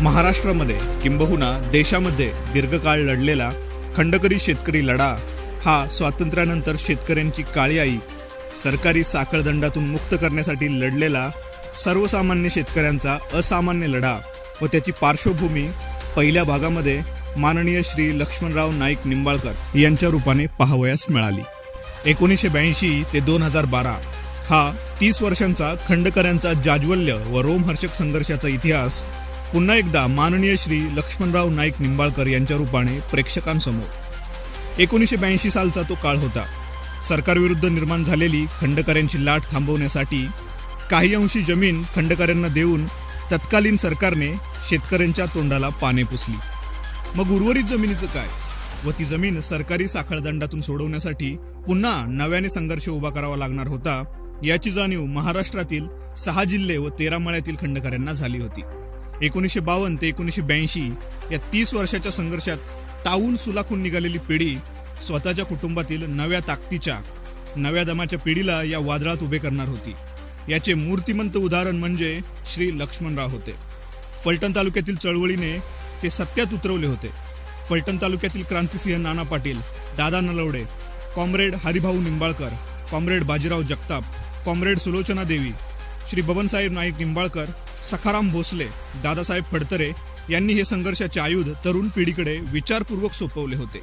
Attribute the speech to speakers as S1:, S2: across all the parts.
S1: महाराष्ट्रामध्ये किंबहुना देशामध्ये दीर्घकाळ लढलेला खंडकरी शेतकरी लढा हा स्वातंत्र्यानंतर शेतकऱ्यांची काळी आई सरकारी साखळदंडातून मुक्त करण्यासाठी लढलेला सर्वसामान्य शेतकऱ्यांचा असामान्य लढा व त्याची पार्श्वभूमी पहिल्या भागामध्ये माननीय श्री लक्ष्मणराव नाईक निंबाळकर यांच्या रूपाने पाहावयास मिळाली। 1982 ते 2012 हा 30 वर्षांचा खंडकऱ्यांचा जाज्वल्य व रोमहर्षक संघर्षाचा इतिहास पुन्हा एकदा माननीय श्री लक्ष्मणराव नाईक निंबाळकर यांच्या रूपाने प्रेक्षकांसमोर। 1982 सालचा तो काळ होता। सरकारविरुद्ध निर्माण झालेली खंडकऱ्यांची लाट थांबवण्यासाठी काही अंशी जमीन खंडकऱ्यांना देऊन तत्कालीन सरकारने शेतकऱ्यांच्या तोंडाला पाने पुसली। मग उर्वरित जमिनीचं काय व ती जमीन सरकारी साखळदंडातून सोडवण्यासाठी पुन्हा नव्याने संघर्ष उभा करावा लागणार होता याची जाणीव महाराष्ट्रातील 6 जिल्हे व 13 मळ्यातील खंडकऱ्यांना झाली होती। 1952 ते 1982 या 30 वर्षाच्या संघर्षात तावून सुलाखून निघालेली पिढी स्वतःच्या कुटुंबातील नव्या ताकदीच्या नव्या दमाच्या पिढीला या वादळात उभे करणार होती। याचे मूर्तिमंत उदाहरण म्हणजे श्री लक्ष्मणराव होते। फलटण तालुक्यातील चळवळीने ते सत्यात उतरवले होते। फलटण तालुक्यातील क्रांतिसिंह नाना पाटील, दादा Nalawade, comrade Haribhau Nimbalkar, comrade Bajirao Jagtap, comrade Sulochana देवी, श्री बबनसाहेब नाईक निंबाळकर, सखाराम भोसले, दादासाहेब फडतरे यांनी हे संघर्षाचे आयुध तरुण पिढीकडे विचारपूर्वक सोपवले होते।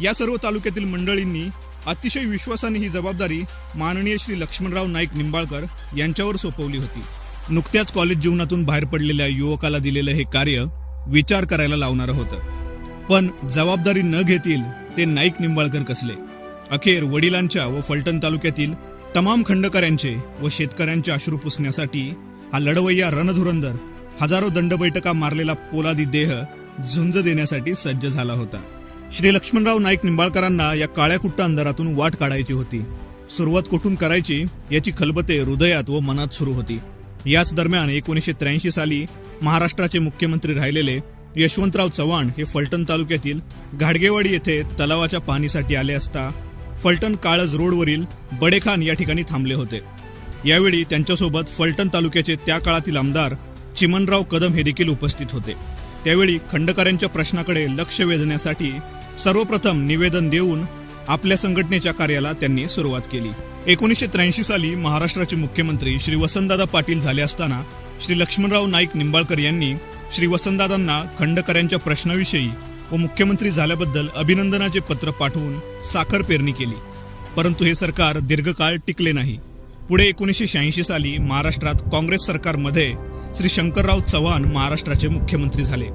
S1: या सर्व तालुक्यातील मंडळींनी अतिशय विश्वासाने ही जबाबदारी माननीय श्री लक्ष्मणराव नाईक निंबाळकर यांच्यावर सोपवली होती। नुकत्याच कॉलेज जीवनातून बाहेर पडलेल्या युवकाला दिलेलं हे कार्य विचार करायला लावणारं होतं। पण जबाबदारी न घेतील ते नाईक निंबाळकर कसले। अखेर वडिलांच्या व फलटण तालुक्यातील तमाम खंडकऱ्यांचे व शेतकऱ्यांचे अश्रू पुसण्यासाठी हा लढवय्या रणधुरंदर हजारो दंडबैठका मारलेला पोलादी देह झुंज देण्यासाठी सज्ज झाला होता। श्री लक्ष्मणराव नाईक निंबाळकरांना या काळ्या कुट्ट अंधारातून वाट काढायची होती। सुरुवात कुठून करायची याची खलबते हृदयात व मनात सुरू होती। याच दरम्यान 1983 साली महाराष्ट्राचे मुख्यमंत्री राहिलेले यशवंतराव चव्हाण हे फलटण तालुक्यातील घाडगेवाडी येथे तलावाच्या पाहणीसाठी आले असता फलटण काळज रोडवरील बडेखान या ठिकाणी थांबले होते। यावेळी त्यांच्यासोबत फलटण तालुक्याचे त्या काळातील आमदार चिमणराव कदम हे देखील उपस्थित होते। त्यावेळी खंडकऱ्यांच्या प्रश्नाकडे लक्ष वेधण्यासाठी सर्वप्रथम निवेदन देऊन आपल्या संघटनेच्या कार्याला त्यांनी सुरुवात केली। 1983 साली महाराष्ट्राचे मुख्यमंत्री श्री वसंतदादा पाटील झाले असताना श्री लक्ष्मणराव नाईक निंबाळकर यांनी श्री वसंतदादांना खंडकऱ्यांच्या प्रश्नाविषयी व मुख्यमंत्री झाल्याबद्दल अभिनंदनाचे पत्र पाठवून साखर पेरणी केली। परंतु हे सरकार दीर्घकाळ टिकले नाही। पुढे 1986 साली महाराष्ट्रात काँग्रेस सरकारमध्ये श्री शंकरराव चव्हाण महाराष्ट्राचे मुख्यमंत्री झाले।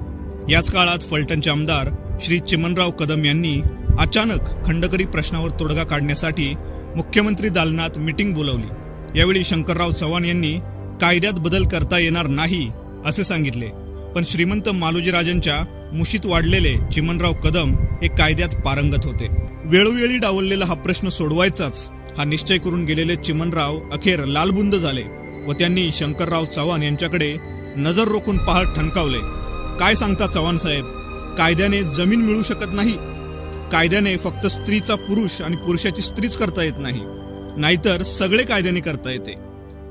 S1: याच काळात फलटणचे आमदार श्री चिमणराव कदम यांनी अचानक खंडकरी प्रश्नावर तोडगा काढण्यासाठी मुख्यमंत्री दालनात मीटिंग बोलावली। यावेळी शंकरराव चव्हाण यांनी कायद्यात बदल करता येणार नाही असे सांगितले। पण श्रीमंत मालोजीराजांच्या मुशीत वाढलेले चिमणराव कदम हे कायद्यात पारंगत होते। वेळोवेळी डावललेला हा प्रश्न सोडवायचाच हा निश्चय करून गेलेले चिमणराव अखेर लालबुंद झाले व त्यांनी शंकरराव चव्हाण यांच्याकडे नजर रोखून पाहत ठणकावले, काय सांगता चव्हाण साहेब, कायद्याने जमीन मिळू शकत नाही। कायद्याने फक्त स्त्रीचा पुरुष आणि पुरुषाची स्त्रीच करता येत नाही, नाहीतर सगळे कायद्याने करता येते।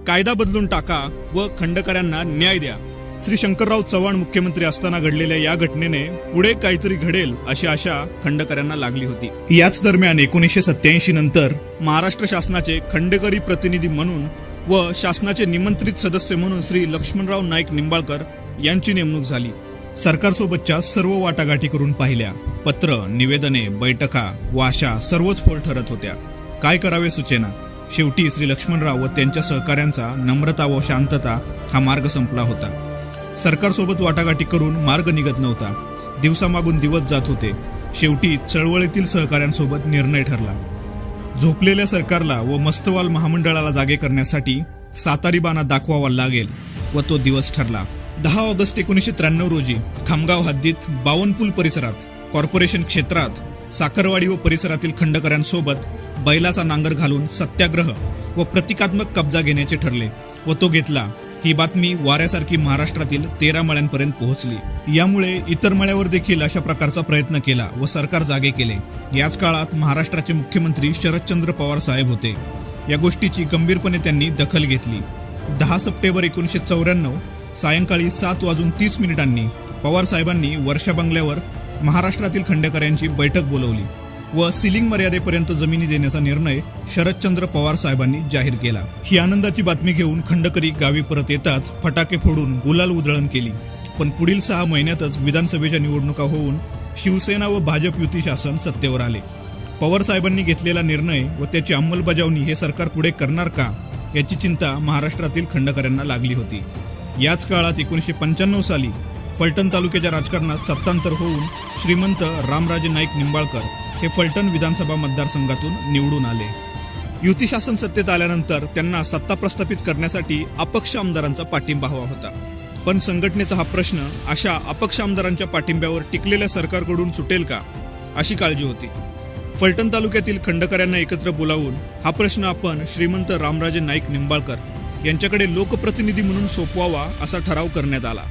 S1: कायदा बदलून टाका व खंडकऱ्यांना न्याय द्या। श्री शंकरराव चव्हाण मुख्यमंत्री असताना घडलेल्या या घटनेने पुढे काहीतरी घडेल अशी आशा खंडकऱ्यांना लागली होती। याच दरम्यान 1987 नंतर महाराष्ट्र शासनाचे खंडकरी प्रतिनिधी म्हणून व शासनाचे निमंत्रित सदस्य म्हणून श्री लक्ष्मणराव नाईक निंबाळकर यांची नेमणूक झाली। सरकारसोबतच्या सर्व वाटाघाटी करून पाहिल्या। पत्र, निवेदने, बैठका व आशा सर्वच फोल ठरत होत्या। काय करावे सुचेना। शेवटी श्री लक्ष्मणराव व त्यांच्या सहकाऱ्यांचा नम्रता व शांतता हा मार्ग संपला होता। सरकारसोबत वाटाघाटी करून मार्ग निघत नव्हता। दिवसामागून दिवस जात होते। शेवटी चळवळीतील सहकाऱ्यांसोबत निर्णय ठरला। झोपलेल्या सरकारला व मस्तवाल महामंडळाला जागे करण्यासाठी सातारी बाणा दाखवावा लागेल व तो दिवस ठरला। 10 ऑगस्ट 1993 रोजी खामगाव हद्दीत बावनपूल परिसरात कॉर्पोरेशन क्षेत्रात साखरवाडी व परिसरातील खंडकऱ्यांसोबत बैलाचा नांगर घालून सत्याग्रह व प्रतिकात्मक कब्जा घेण्याचे ठरले व तो घेतला। ही बातमी वाऱ्यासारखी महाराष्ट्रातील 13 मळ्यांपर्यंत पोहोचली। यामुळे इतर मळ्यावर देखील अशा प्रकारचा प्रयत्न केला व सरकार जागे केले। याच काळात महाराष्ट्राचे मुख्यमंत्री शरदचंद्र पवार साहेब होते। या गोष्टीची गंभीरपणे त्यांनी दखल घेतली। 10 सप्टेंबर 1994 सायंकाळी 7:30 पवार साहेबांनी वर्षा बंगल्यावर महाराष्ट्रातील खंडेकऱ्यांची बैठक बोलवली व सिलिंग मर्यादेपर्यंत जमिनी देण्याचा निर्णय शरदचंद्र पवार साहेबांनी जाहीर केला. ही आनंदाची बातमी घेऊन खंडकरी गावी परत येताच फटाके फोडून गुलाल उधळण केली. पण पुढील 6 महिन्यातच विधानसभेच्या निवडणुका होऊन शिवसेना व भाजप युती शासन सत्तेवर आले. पवार साहेबांनी घेतलेला निर्णय व त्याची अंमलबजावणी हे सरकार पुढे करणार का याची चिंता महाराष्ट्रातील खंडकऱ्यांना लागली होती. याच काळात 1995 साली फलटण तालुक्याच्या राजकारणात सत्तांतर होऊन श्रीमंत रामराजे नाईक निंबाळकर हे फलटण विधानसभा मतदारसंघातून निवडून आले. युती शासन सत्तेत आल्यानंतर त्यांना सत्ता प्रस्थापित करण्यासाठी अपक्ष आमदारांचा पाठिंबा हवा होता. पण संघटनेचा हा प्रश्न अशा अपक्ष आमदारांच्या पाठिंब्यावर टिकलेल्या सरकारकडून सुटेल का अशी काळजी होती. फलटण तालुक्यातील खंडकऱ्यांना एकत्र बोलावून हा प्रश्न आपण श्रीमंत रामराजे नाईक निंबाळकर यांच्याकडे लोकप्रतिनिधी म्हणून सोपवावा असा ठराव करण्यात आला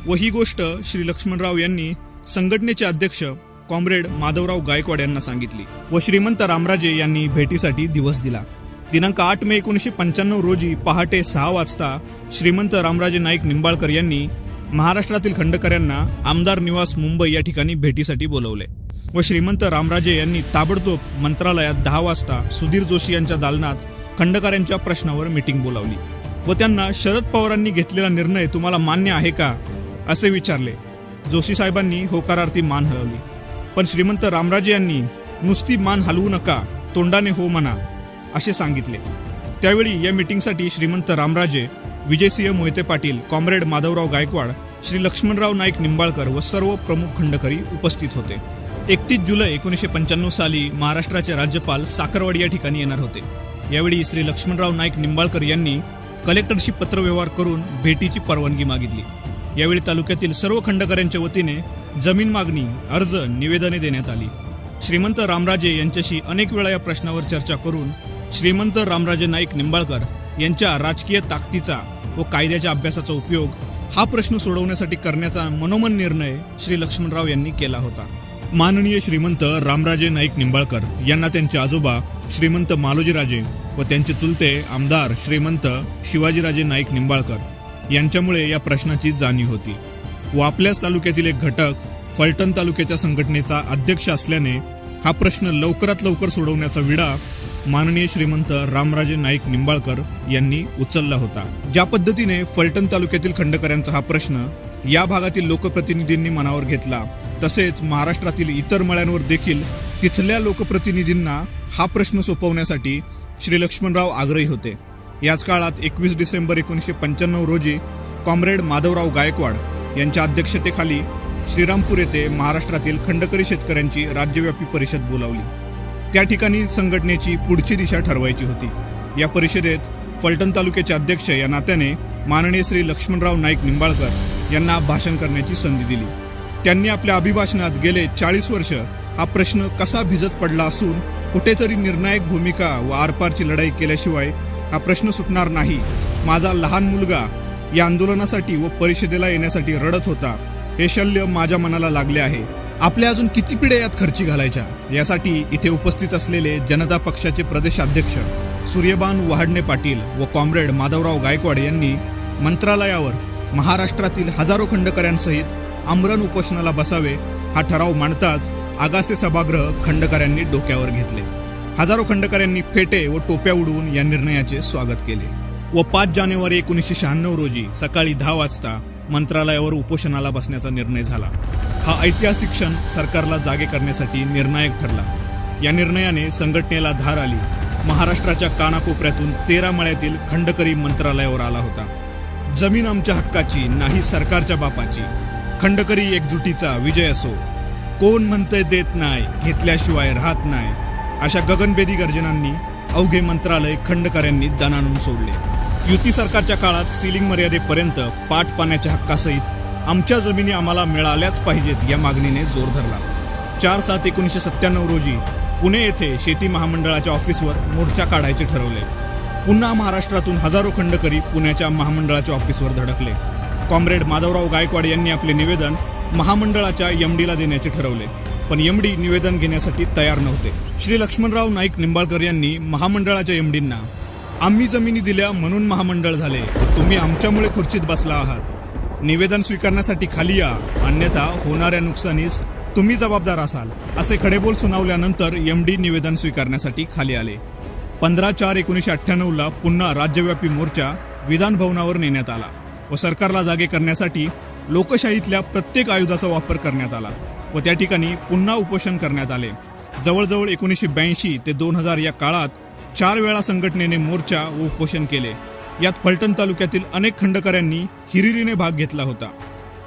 S1: व ही गोष्ट श्री लक्ष्मणराव यांनी संघटनेचे अध्यक्ष कॉम्रेड माधवराव गायकवाड यांना सांगितली व श्रीमंत रामराजे यांनी भेटीसाठी दिवस दिला. दिनांक 8 मे 1995 रोजी पहाटे 6 वाजता श्रीमंत रामराजे नाईक निंबाळकर यांनी महाराष्ट्रातील खंडकऱ्यांना आमदार निवास मुंबई या ठिकाणी भेटीसाठी बोलवले व श्रीमंत रामराजे यांनी ताबडतोब मंत्रालयात 10 वाजता सुधीर जोशी यांच्या दालनात खंडकऱ्यांच्या प्रश्नावर मीटिंग बोलावली व त्यांना शरद पवारांनी घेतलेला निर्णय तुम्हाला मान्य आहे का असे विचारले. जोशी साहेबांनी होकारार्थी मान हलवली. पण श्रीमंत रामराजे यांनी नुसती मान हलवू नका, तोंडाने हो म्हणा असे सांगितले. त्यावेळी या मीटिंगसाठी श्रीमंत रामराजे, विजयसिंह मोहिते पाटील, कॉम्रेड माधवराव गायकवाड, श्री लक्ष्मणराव नाईक निंबाळकर व सर्व प्रमुख खंडकरी उपस्थित होते. 31 जुलै 1995 साली महाराष्ट्राचे राज्यपाल साखरवाडी या ठिकाणी येणार होते. यावेळी श्री लक्ष्मणराव नाईक निंबाळकर यांनी कलेक्टरशी पत्रव्यवहार करून भेटीची परवानगी मागितली. यावेळी तालुक्यातील सर्व खंडकऱ्यांच्या वतीने जमीन मागणी, अर्ज, निवेदने देण्यात आली. श्रीमंत रामराजे यांच्याशी अनेक वेळा या प्रश्नावर चर्चा करून श्रीमंत रामराजे नाईक निंबाळकर यांच्या राजकीय ताकदीचा व कायद्याच्या अभ्यासाचा उपयोग हा प्रश्न सोडवण्यासाठी करण्याचा मनोमन निर्णय श्री लक्ष्मणराव यांनी केला होता. माननीय श्रीमंत रामराजे नाईक निंबाळकर यांना त्यांचे आजोबा श्रीमंत मालोजीराजे व त्यांचे चुलते आमदार श्रीमंत शिवाजीराजे नाईक निंबाळकर यांच्यामुळे या प्रश्नाची जाणीव होती व आपल्याच तालुक्यातील एक घटक फलटण तालुक्याच्या संघटनेचा अध्यक्ष असल्याने हा प्रश्न लवकरात लवकर सोडवण्याचा विडा माननीय श्रीमंत रामराजे नाईक निंबाळकर यांनी उचलला होता. ज्या पद्धतीने फलटण तालुक्यातील खंडकऱ्यांचा हा प्रश्न या भागातील लोकप्रतिनिधींनी मनावर घेतला, तसेच महाराष्ट्रातील इतर मळ्यांवर देखील तिथल्या लोकप्रतिनिधींना हा प्रश्न सोपवण्यासाठी श्री लक्ष्मणराव आग्रही होते. याच काळात 21 डिसेंबर 1995 रोजी कॉम्रेड माधवराव गायकवाड यांच्या अध्यक्षतेखाली श्रीरामपूर येथे महाराष्ट्रातील खंडकरी शेतकऱ्यांची राज्यव्यापी परिषद बोलावली. त्या ठिकाणी संघटनेची पुढची दिशा ठरवायची होती. या परिषदेत फलटण तालुक्याचे अध्यक्ष या नात्याने माननीय श्री लक्ष्मणराव नाईक निंबाळकर यांना भाषण करण्याची संधी दिली. त्यांनी आपल्या अभिभाषणात गेले 40 वर्ष हा प्रश्न कसा भिजत पडला असून कुठेतरी निर्णायक भूमिका व आरपारची लढाई केल्याशिवाय हा प्रश्न सुटणार नाही. माझा लहान मुलगा या आंदोलनासाठी व परिषदेला येण्यासाठी रडत होता. हे शल्य माझ्या मनाला लागले आहे. आपल्या अजून किती पिढ्या यात खर्ची घालायच्या यासाठी इथे उपस्थित असलेले जनता पक्षाचे प्रदेशाध्यक्ष सूर्यबान वहाडणे पाटील व कॉम्रेड माधवराव गायकवाड यांनी मंत्रालयावर महाराष्ट्रातील हजारो खंडकऱ्यांसहित आमरण उपोषणाला बसावे हा ठराव मांडताच आगासे सभागृह खंडकऱ्यांनी डोक्यावर घेतले. हजारो खंडकऱ्यांनी फेटे व टोप्या उडवून या निर्णयाचे स्वागत केले व 5 जानेवारी 1996 रोजी सकाळी 10 वाजता मंत्रालयावर उपोषणाला बसण्याचा निर्णय झाला. हा ऐतिहासिक क्षण सरकारला जागे करण्यासाठी निर्णायक ठरला. या निर्णयाने संघटनेला धार आली. महाराष्ट्राच्या कानाकोपऱ्यातून 13 मळ्यातील खंडकरी मंत्रालयावर आला होता. जमीन आमच्या हक्काची, नाही सरकारच्या बापाची. खंडकरी एकजुटीचा विजय असो. कोण म्हणतंय देत नाही, घेतल्याशिवाय राहत नाही. अशा गगनभेदी गर्जनांनी अवघे मंत्रालय खंडकऱ्यांनी दणाणून सोडले. युती सरकारच्या काळात सिलिंग मर्यादेपर्यंत पाट पाण्याच्या हक्कासहित आमच्या जमिनी आम्हाला मिळाल्याच पाहिजेत या मागणीने जोर धरला. 4/7/1997 रोजी पुणे येथे शेती महामंडळाच्या ऑफिसवर मोर्चा काढायचे ठरवले. पुन्हा महाराष्ट्रातून हजारो खंडकरी पुण्याच्या महामंडळाच्या ऑफिसवर धडकले. कॉम्रेड माधवराव गायकवाड यांनी आपले निवेदन महामंडळाच्या एमडीला देण्याचे ठरवले, पण एमडी निवेदन घेण्यासाठी तयार नव्हते. श्री लक्ष्मणराव नाईक निंबाळकर यांनी महामंडळाच्या एमडींना आम्ही जमिनी दिल्या म्हणून महामंडळ झाले व तुम्ही आमच्यामुळे खुर्चीत बसला आहात. निवेदन स्वीकारण्यासाठी खाली या, अन्यथा होणाऱ्या नुकसानीस तुम्ही जबाबदार असाल, असे खडेबोल सुनावल्यानंतर MD निवेदन स्वीकारण्यासाठी खाली आले. 15/4/1998 पुन्हा राज्यव्यापी मोर्चा विधान भवनावर नेण्यात आला व सरकारला जागे करण्यासाठी लोकशाहीतल्या प्रत्येक आयुधाचा वापर करण्यात आला व त्या ठिकाणी पुन्हा उपोषण करण्यात आले. जवळजवळ 1982 ते 2000 या काळात 4 वेळा संघटनेने मोर्चा व उपोषण केले. यात फलटण तालुक्यातील अनेक खंडकऱ्यांनी हिरिरीने भाग घेतला होता.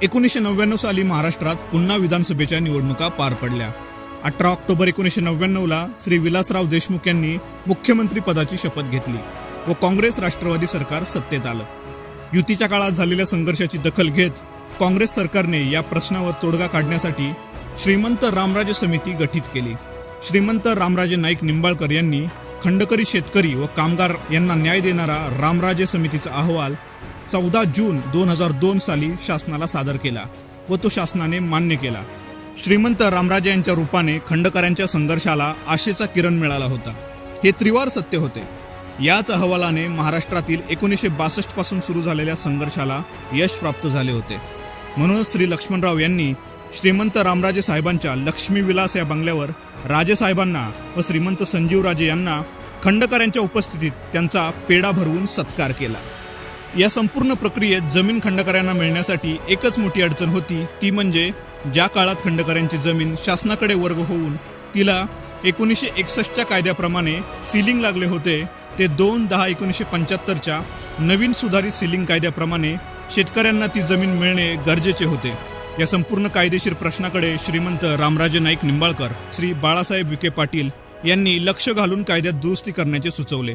S1: 1999 साली महाराष्ट्रात पुन्हा विधानसभेच्या निवडणुका पार पडल्या. 18 ऑक्टोबर 1999 श्री विलासराव देशमुख यांनी मुख्यमंत्री पदाची शपथ घेतली व काँग्रेस राष्ट्रवादी सरकार सत्तेत आलं. युतीच्या काळात झालेल्या संघर्षाची दखल घेत काँग्रेस सरकारने या प्रश्नावर तोडगा काढण्यासाठी श्रीमंत रामराजे समिती गठीत केली. श्रीमंत रामराजे नाईक निंबाळकर यांनी खंडकरी शेतकरी व कामगार यांना न्याय देणारा रामराजे समितीचा अहवाल 14 जून 2002 साली शासनाला सादर केला व तो शासनाने मान्य केला. श्रीमंत रामराजे यांच्या रूपाने खंडकऱ्यांच्या संघर्षाला आशेचा किरण मिळाला होता. हे त्रिवार सत्य होते. याच अहवालाने महाराष्ट्रातील 1962 पासून सुरू झालेल्या संघर्षाला यश प्राप्त झाले होते. म्हणूनच श्री लक्ष्मणराव यांनी श्रीमंत रामराजे साहेबांच्या लक्ष्मी विलास या बंगल्यावर राजेसाहेबांना व श्रीमंत संजीवराजे यांना खंडकऱ्यांच्या उपस्थितीत त्यांचा पेढा भरवून सत्कार केला. या संपूर्ण प्रक्रियेत जमीन खंडकऱ्यांना मिळण्यासाठी एकच मोठी अडचण होती, ती म्हणजे ज्या काळात खंडकऱ्यांची जमीन शासनाकडे वर्ग होऊन तिला 1961च्या कायद्याप्रमाणे सीलिंग लागले होते, ते 2/10/1975च्या नवीन सुधारित सीलिंग कायद्याप्रमाणे शेतकऱ्यांना ती जमीन मिळणे गरजेचे होते. या संपूर्ण कायदेशीर प्रश्नाकडे श्रीमंत रामराजे नाईक निंबाळकर, श्री बाळासाहेब विखे पाटील यांनी लक्ष घालून कायद्यात दुरुस्ती करण्याचे सुचवले.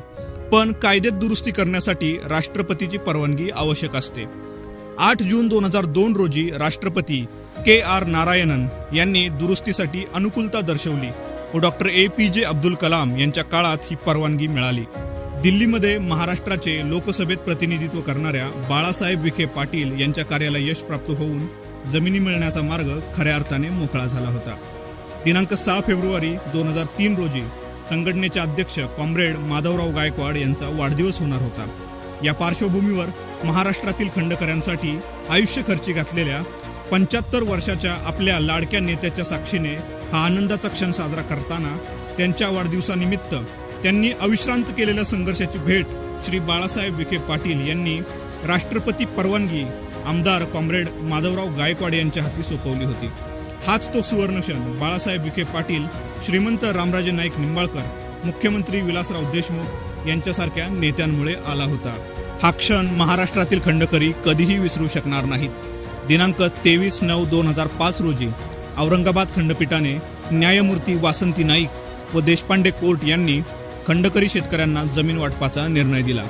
S1: पण कायद्यात दुरुस्ती करण्यासाठी राष्ट्रपतीची परवानगी आवश्यक असते. 8 जून 2002 रोजी राष्ट्रपती KR नारायणन यांनी दुरुस्तीसाठी अनुकूलता दर्शवली व डॉक्टर APJ अब्दुल कलाम यांच्या काळात ही परवानगी मिळाली. दिल्लीमध्ये महाराष्ट्राचे लोकसभेत प्रतिनिधित्व करणाऱ्या बाळासाहेब विखे पाटील यांच्या कार्याला यश प्राप्त होऊन जमिनी मिळण्याचा मार्ग खऱ्या अर्थाने मोकळा झाला होता. दिनांक 6 फेब्रुवारी 2003 रोजी संघटनेचे अध्यक्ष कॉम्रेड माधवराव गायकवाड यांचा वाढदिवस होणार होता. या पार्श्वभूमीवर महाराष्ट्रातील खंडकऱ्यांसाठी आयुष्य खर्ची घातलेल्या 75 वर्षाच्या आपल्या लाडक्या नेत्याच्या साक्षीने हा आनंदाचा क्षण साजरा करताना त्यांच्या वाढदिवसानिमित्त त्यांनी अविश्रांत केलेल्या संघर्षाची भेट श्री बाळासाहेब विखे पाटील यांनी राष्ट्रपती परवानगी आमदार कॉम्रेड माधवराव गायकवाड यांच्या हाती सोपवली होती. हाच तो सुवर्ण क्षण बाळासाहेब विखे पाटील, श्रीमंत रामराजे नाईक निंबाळकर, मुख्यमंत्री विलासराव देशमुख यांच्यासारख्या नेत्यांमुळे आला होता. हा क्षण महाराष्ट्रातील खंडकरी कधीही विसरू शकणार नाहीत. दिनांक 23/9/2005 रोजी औरंगाबाद खंडपीठाने न्यायमूर्ती वासंती नाईक व देशपांडे कोर्ट यांनी खंडकरी शेतकऱ्यांना जमीन वाटपाचा निर्णय दिला.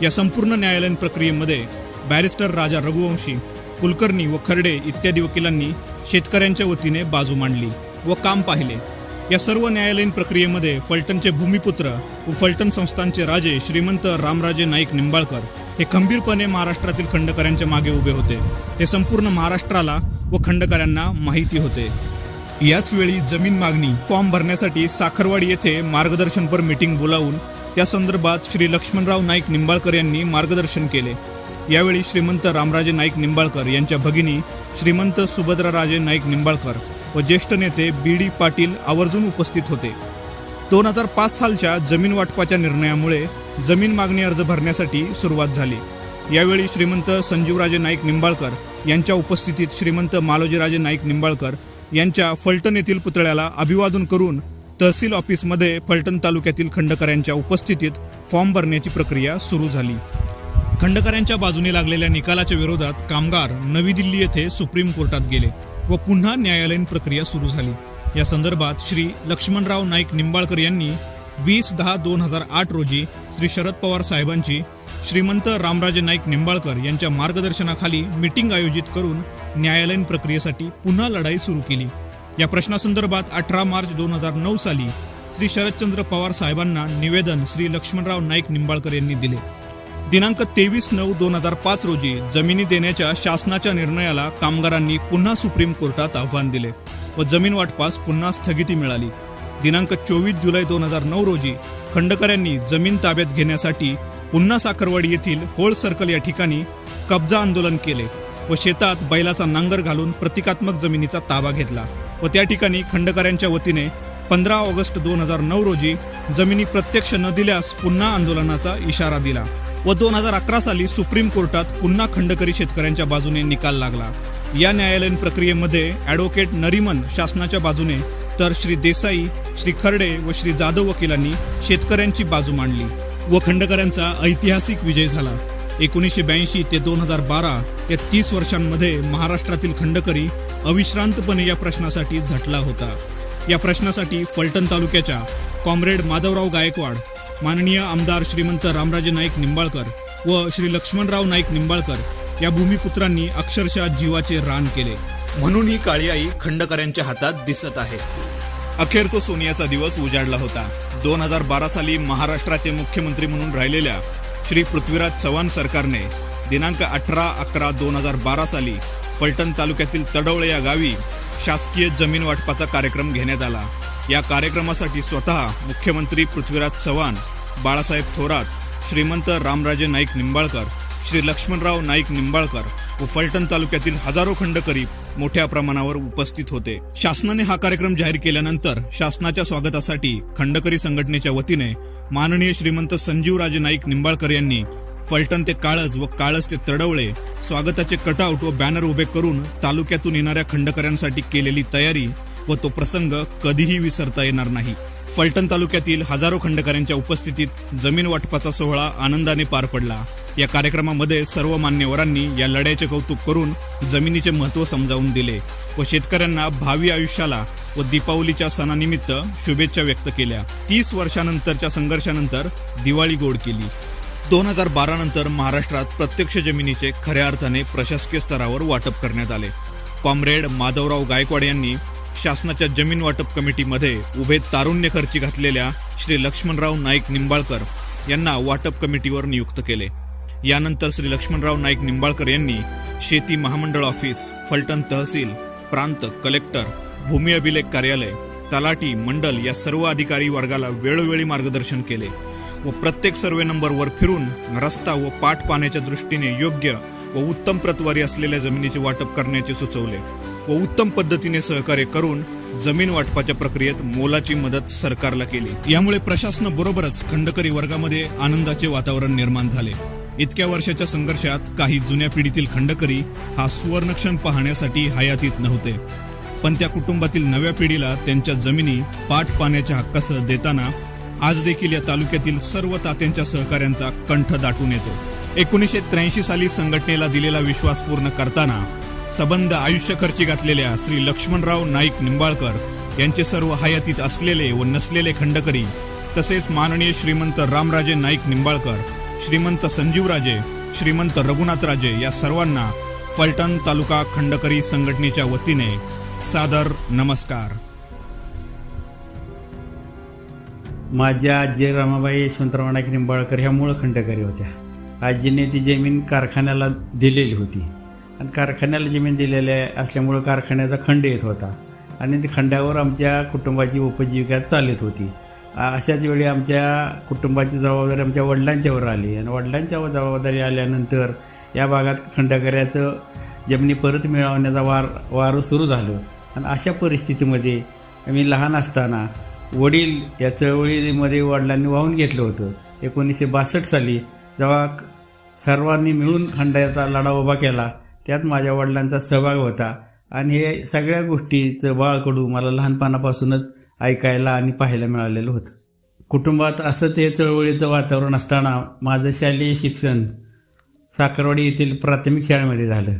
S1: या संपूर्ण न्यायालयीन प्रक्रियेमध्ये बॅरिस्टर राजा रघुवंशी, कुलकर्णी व खर्डे इत्यादी वकिलांनी शेतकऱ्यांच्या वतीने बाजू मांडली व काम पाहिले. या सर्व न्यायालयीन प्रक्रियेमध्ये फलटणचे भूमिपुत्र व फलटण संस्थानचे राजे श्रीमंत रामराजे नाईक निंबाळकर हे खंबीरपणे महाराष्ट्रातील खंडकऱ्यांच्या मागे उभे होते. हे संपूर्ण महाराष्ट्राला व खंडकऱ्यांना माहिती होते. याच वेळी जमीन मागणी फॉर्म भरण्यासाठी साखरवाडी येथे मार्गदर्शनपर मीटिंग बोलावून त्या संदर्भात श्री लक्ष्मणराव नाईक निंबाळकर यांनी मार्गदर्शन केले. यावेळी श्रीमंत रामराजे नाईक निंबाळकर यांच्या भगिनी श्रीमंत सुभद्राराजे नाईक निंबाळकर व ज्येष्ठ नेते BD पाटील आवर्जून उपस्थित होते. 2005 सालच्या जमीन वाटपाच्या निर्णयामुळे जमीन मागणी अर्ज भरण्यासाठी सुरुवात झाली. यावेळी श्रीमंत संजीवराजे नाईक निंबाळकर यांच्या उपस्थितीत श्रीमंत मालोजीराजे नाईक निंबाळकर यांच्या फलटण येथील पुतळ्याला अभिवादन करून तहसील ऑफिसमध्ये फलटण तालुक्यातील खंडकऱ्यांच्या उपस्थितीत फॉर्म भरण्याची प्रक्रिया सुरू झाली. खंडकऱ्यांच्या बाजूने लागलेल्या निकालाच्या विरोधात कामगार नवी दिल्ली येथे सुप्रीम कोर्टात गेले व पुन्हा न्यायालयीन प्रक्रिया सुरू झाली. या संदर्भात श्री लक्ष्मणराव नाईक निंबाळकर यांनी 20/10/2008 रोजी श्री शरद पवार साहेबांची श्रीमंत रामराजे नाईक निंबाळकर यांच्या मार्गदर्शनाखाली मीटिंग आयोजित करून न्यायालयीन प्रक्रियेसाठी पुन्हा लढाई सुरू केली. या प्रश्नासंदर्भात 18 मार्च 2009 साली श्री शरदचंद्र पवार साहेबांना निवेदन श्री लक्ष्मणराव नाईक निंबाळकर यांनी दिले. दिनांक 23/9/2005 रोजी जमिनी देण्याच्या शासनाच्या निर्णयाला कामगारांनी पुन्हा सुप्रीम कोर्टात आव्हान दिले व जमीन वाटपास पुन्हा स्थगिती मिळाली. दिनांक 24 जुलै 2009 रोजी खंडकऱ्यांनी जमीन ताब्यात घेण्यासाठी पुन्हा साखरवाडी येथील होळ सर्कल या ठिकाणी कब्जा आंदोलन केले व शेतात बैलाचा नांगर घालून प्रतिकात्मक जमिनीचा ताबा घेतला व त्या ठिकाणी खंडकऱ्यांच्या वतीने 15 ऑगस्ट 2009 रोजी जमिनी प्रत्यक्ष न दिल्यास पुन्हा आंदोलनाचा इशारा दिला व 2011 साली सुप्रीम कोर्टात पुन्हा खंडकरी शेतकऱ्यांच्या बाजूने निकाल लागला। या न्यायालयीन प्रक्रियेमध्ये ॲडव्होकेट नरिमन शासनाच्या बाजूने तर श्री देसाई, श्री खर्डे व श्री जाधव वकिलांनी शेतकऱ्यांची बाजू मांडली व खंडकऱ्यांचा ऐतिहासिक विजय झाला। 1982 ते 2012 या 30 वर्षांमध्ये महाराष्ट्रातील खंडकरी अविश्रांतपणे या प्रश्नासाठी झटला होता। या प्रश्नासाठी फलटण तालुक्याच्या कॉम्रेड माधवराव गायकवाड, माननीय आमदार श्रीमंत रामराजे नाईक निंबाळकर व श्री लक्ष्मणराव नाईक निंबाळकर या भूमिपुत्रांनी अक्षरशः जीवाचे रान केले, म्हणून ही काळी आई खंडकऱ्यांच्या हातात दिसत आहे। अखेर तो सोनियाचा दिवस उजाडला होता। 2012 साली महाराष्ट्राचे मुख्यमंत्री म्हणून राहिलेल्या श्री पृथ्वीराज चव्हाण सरकारने दिनांक 18/11/2012 साली फलटण तालुक्यातील तडवळे या गावी शासकीय जमीन वाटपाचा कार्यक्रम घेण्यात आला। या कार्यक्रमासाठी स्वतः मुख्यमंत्री पृथ्वीराज चव्हाण, बाळासाहेब थोरात, श्रीमंत रामराजे नाईक निंबाळकर, श्री लक्ष्मणराव नाईक निंबाळकर व फलटण तालुक्यातील हजारो खंडकरी मोठ्या प्रमाणावर उपस्थित होते। शासनाने हा कार्यक्रम जाहीर केल्यानंतर शासनाच्या स्वागतासाठी खंडकरी संघटनेच्या वतीने माननीय श्रीमंत संजीवराजे नाईक निंबाळकर यांनी फलटण ते काळज व काळज ते तडवळे स्वागताचे कटआउट व बॅनर उभे करून तालुक्यातून येणाऱ्या खंडकऱ्यांसाठी केलेली तयारी व तो प्रसंग कधीही विसरता येणार नाही। फलटण तालुक्यातील हजारो खंडकऱ्यांच्या उपस्थितीत जमीन वाटपाचा सोहळा आनंदाने पार पडला। या कार्यक्रमामध्ये सर्व मान्यवरांनी या लढ्याचे कौतुक करून जमिनीचे महत्त्व समजावून दिले व शेतकऱ्यांना भावी आयुष्याला व दीपावलीच्या सणानिमित्त शुभेच्छा व्यक्त केल्या। 30 वर्षानंतरच्या संघर्षानंतर दिवाळी गोड केली। 2012 नंतर महाराष्ट्रात प्रत्यक्ष जमिनीचे खऱ्या अर्थाने प्रशासकीय स्तरावर वाटप करण्यात आले। कॉम्रेड माधवराव गायकवाड यांनी शासनाच्या जमीन वाटप कमिटीमध्ये उभे तारुण्य खर्ची घातलेल्या श्री लक्ष्मणराव नाईक निंबाळकर यांना वाटप कमिटीवर नियुक्त केले। यानंतर श्री लक्ष्मणराव नाईक निंबाळकर यांनी शेती महामंडळ ऑफिस, फलटण तहसील, प्रांत, कलेक्टर, भूमी अभिलेख कार्यालय, तलाठी मंडल या सर्व अधिकारी वर्गाला वेळोवेळी मार्गदर्शन केले व प्रत्येक सर्वे नंबरवर फिरून रस्ता व पाठ पाण्याच्या दृष्टीने योग्य व उत्तम प्रतवारी असलेल्या जमिनीचे वाटप करण्याचे सुचवले व उत्तम पद्धतीने सहकार्य करून जमीन वाटपाच्या प्रक्रियेत मोलाची मदत सरकारला केली। यामुळे प्रशासनाबरोबरच खंडकरी वर्गामध्ये आनंदाचे वातावरण निर्माण झाले। इतक्या वर्षाच्या संघर्षात काही जुन्या पिढीतील खंडकरी हा सुवर्णक्षण पाहण्यासाठी हयातीत नव्हते, पण त्या कुटुंबातील नव्या पिढीला त्यांच्या जमिनी पाठ पाण्याच्या हक्कासह देताना आज देखील या तालुक्यातील सर्व तात्यांच्या सहकार्यांचा कंठ दाटून येतो। 1983 साली संघटनेला दिलेला विश्वास पूर्ण करताना सबंध आयुष्य खर्ची घातलेल्या श्री लक्ष्मणराव नाईक निंबाळकर यांचे सर्व हयातीत असलेले व नसलेले खंडकरी तसेच माननीय श्रीमंत रामराजे नाईक निंबाळकर, श्रीमंत संजीवराजे, श्रीमंत रघुनाथराजे या सर्वांना फलटण तालुका खंडकरी संघटनेच्या वतीने सादर नमस्कार।
S2: माझ्या आजी रमाबाई यशवंतराव नाईक निंबाळकर ह्या मूळ खंडकरी होत्या। आजीने ती जमीन कारखान्याला दिलेली होती आणि कारखान्याला जमीन दिलेल्या असल्यामुळं कारखान्याचा खंड येत होता आणि त्या खंडावर आमच्या कुटुंबाची उपजीविका चालत होती। अशाच वेळी आमच्या कुटुंबाची जबाबदारी आमच्या वडिलांच्यावर आली आणि वडिलांच्या जबाबदारी आल्यानंतर या भागात खंडकऱ्याचं जमिनी परत मिळवण्याचा वार सुरू झालं आणि अशा परिस्थितीमध्ये मी लहान असताना वडील या चळवळीमध्ये वडिलांनी वाहून घेतलं होतं। 1962 साली जेव्हा सर्वांनी मिळून खंडाचा लढा उभा केला त्यात माझ्या वडिलांचा सहभाग होता आणि हे सगळ्या गोष्टीचं बाळकडू मला लहानपणापासूनच ऐकायला आणि पाहायला मिळालेलं होतं। कुटुंबात असंच हे चळवळीचं वातावरण असताना माझं शालेय शिक्षण साखरवाडी येथील प्राथमिक शाळेमध्ये झालं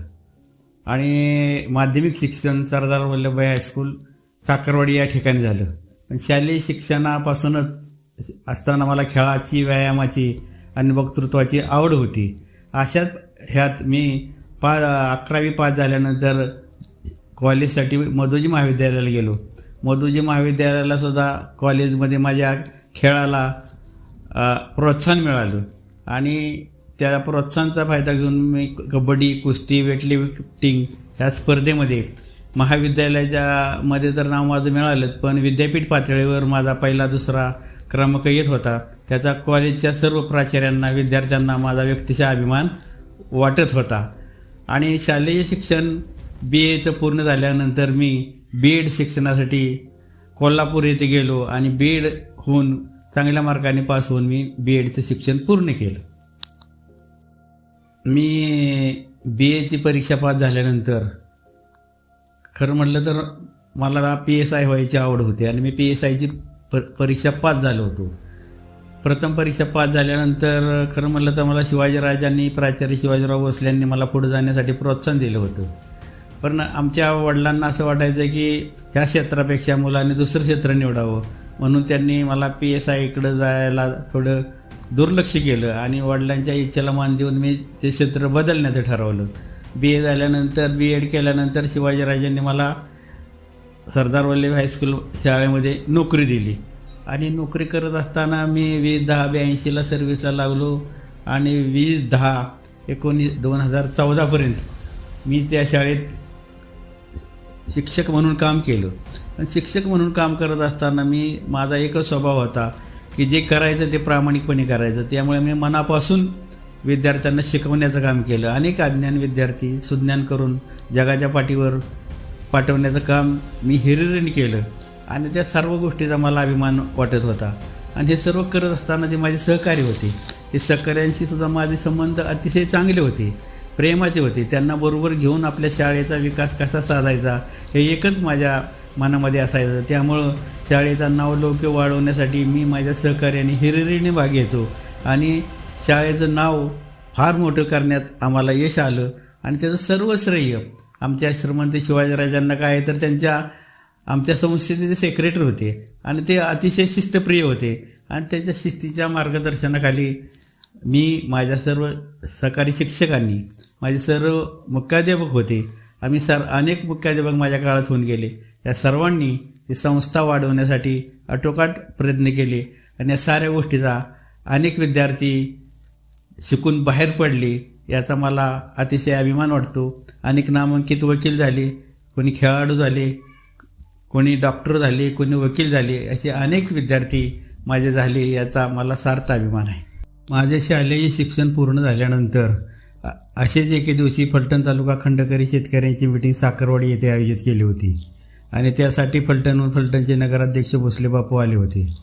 S2: आणि माध्यमिक शिक्षण सरदार वल्लभभाई हायस्कूल साखरवाडी या ठिकाणी झालं। पण शालेय शिक्षणापासूनच असताना मला खेळाची, व्यायामाची आणि वक्तृत्वाची आवड होती। अशात ह्यात मी 11वी पास झाल्यानंतर कॉलेजसाठी मधोजी महाविद्यालयाला गेलो। मधोजी महाविद्यालयाला सुद्धा कॉलेजमध्ये माझ्या खेळाला प्रोत्साहन मिळालं आणि त्या प्रोत्साहनाचा फायदा घेऊन मी कबड्डी, कुस्ती, वेटलिफ्टिंग ह्या स्पर्धेमध्ये महाविद्यालयाच्या मध्ये तर नाव माझं मिळालंच, पण विद्यापीठ पातळीवर माझा पहिला दुसरा क्रमांक येत होता। त्याचा कॉलेजच्या सर्व प्राचार्यांना, विद्यार्थ्यांना माझा व्यक्तिशः अभिमान वाटत होता आणि शालेय शिक्षण BAचं पूर्ण झाल्यानंतर मी BEd शिक्षणासाठी कोल्हापूर येथे गेलो आणि BEd होऊन चांगल्या मार्काने पास होऊन मी BEdचं शिक्षण पूर्ण केलं. मी BAची परीक्षा पास झाल्यानंतर खरं म्हटलं तर मला PSI व्हायची आवड होती आणि मी PSIची परीक्षा पास झालो होतो. प्रथम परीक्षा पास झाल्यानंतर खरं म्हटलं तर मला शिवाजीराजांनी, प्राचार्य शिवाजीराव भोसलेंनी मला पुढे जाण्यासाठी प्रोत्साहन दिलं होतं. पण आमच्या वडिलांना असं वाटायचं की ह्या क्षेत्रापेक्षा मुलांनी दुसरं क्षेत्र निवडावं, म्हणून त्यांनी मला PSI इकडं जायला थोडं दुर्लक्ष केलं आणि वडिलांच्या इच्छेला मान देऊन मी ते क्षेत्र बदलण्याचं ठरवलं. BA झाल्यानंतर BEd केल्यानंतर शिवाजीराजांनी मला सरदार वल्लभ हायस्कूल शाळेमध्ये नोकरी दिली आणि नोकरी करत असताना मी 2010-82ला सर्व्हिसला लागलो आणि 2010-2014पर्यंत मी त्या शाळेत शिक्षक म्हणून काम केलं. आणि शिक्षक म्हणून काम करत असताना माझा एकच स्वभाव होता की जे करायचं ते प्रामाणिकपणे करायचं. त्यामुळे मी मनापासून विद्यार्थ्यांना शिकवण्याचं काम केलं. अनेक अज्ञान विद्यार्थी सुज्ञान करून जगाच्या पाठीवर पाठवण्याचं काम मी हिरिरीने केलं आणि त्या सर्व गोष्टीचा मला अभिमान वाटत होता. आणि हे सर्व करत असताना जे माझे सहकारी होते, हे सहकाऱ्यांशी सुद्धा माझे संबंध अतिशय चांगले होते, प्रेमाचे होते. त्यांना बरोबर घेऊन आपल्या शाळेचा विकास कसा साधायचा हे एकच माझ्या मनामध्ये असायचं. त्यामुळं शाळेचा नावलौकिक वाढवण्यासाठी मी माझ्या सहकार्याने हिरिरीने भाग घ्यायचो आणि शाळेचं नाव फार मोठं करण्यात आम्हाला यश आलं. आणि त्याचं सर्व श्रेय आमच्या श्रीमंत शिवाजीराजांना काय तर आमच्या संस्थेचे जे सेक्रेटरी होते आणि ते अतिशय शिस्तप्रिय होते आणि त्याच्या शिस्तीच्या मार्गदर्शनाखाली मी, माझ्या सर्व सहकारी शिक्षकांनी, माझे सर्व मुख्याध्यापक होते, आम्ही अनेक मुख्याध्यापक माझ्या काळात होऊन गेले. या सर्वांनी ही संस्था वाढवण्यासाठी आटोकाट प्रयत्न केले आणि या साऱ्या गोष्टीचा अनेक विद्यार्थी शिकून बाहेर पडले याचा मला अतिशय अभिमान वाटतो. अनेक नामांकित वकील झाले, कोणी खेळाडू झाले, कोणी डॉक्टर झाले, कोणी वकील झाले, असे अनेक विद्यार्थी माझे झाले याचा मला सार्थ अभिमान आहे. माझे शालेय शिक्षण पूर्ण झाल्यानंतर असेच एके दिवशी फलटण तालुका खंडकरी शेतकऱ्यांची मीटिंग साखरवाडी येथे आयोजित केली होती आणि त्यासाठी फलटणचे नगराध्यक्ष भोसले बापू आले होते.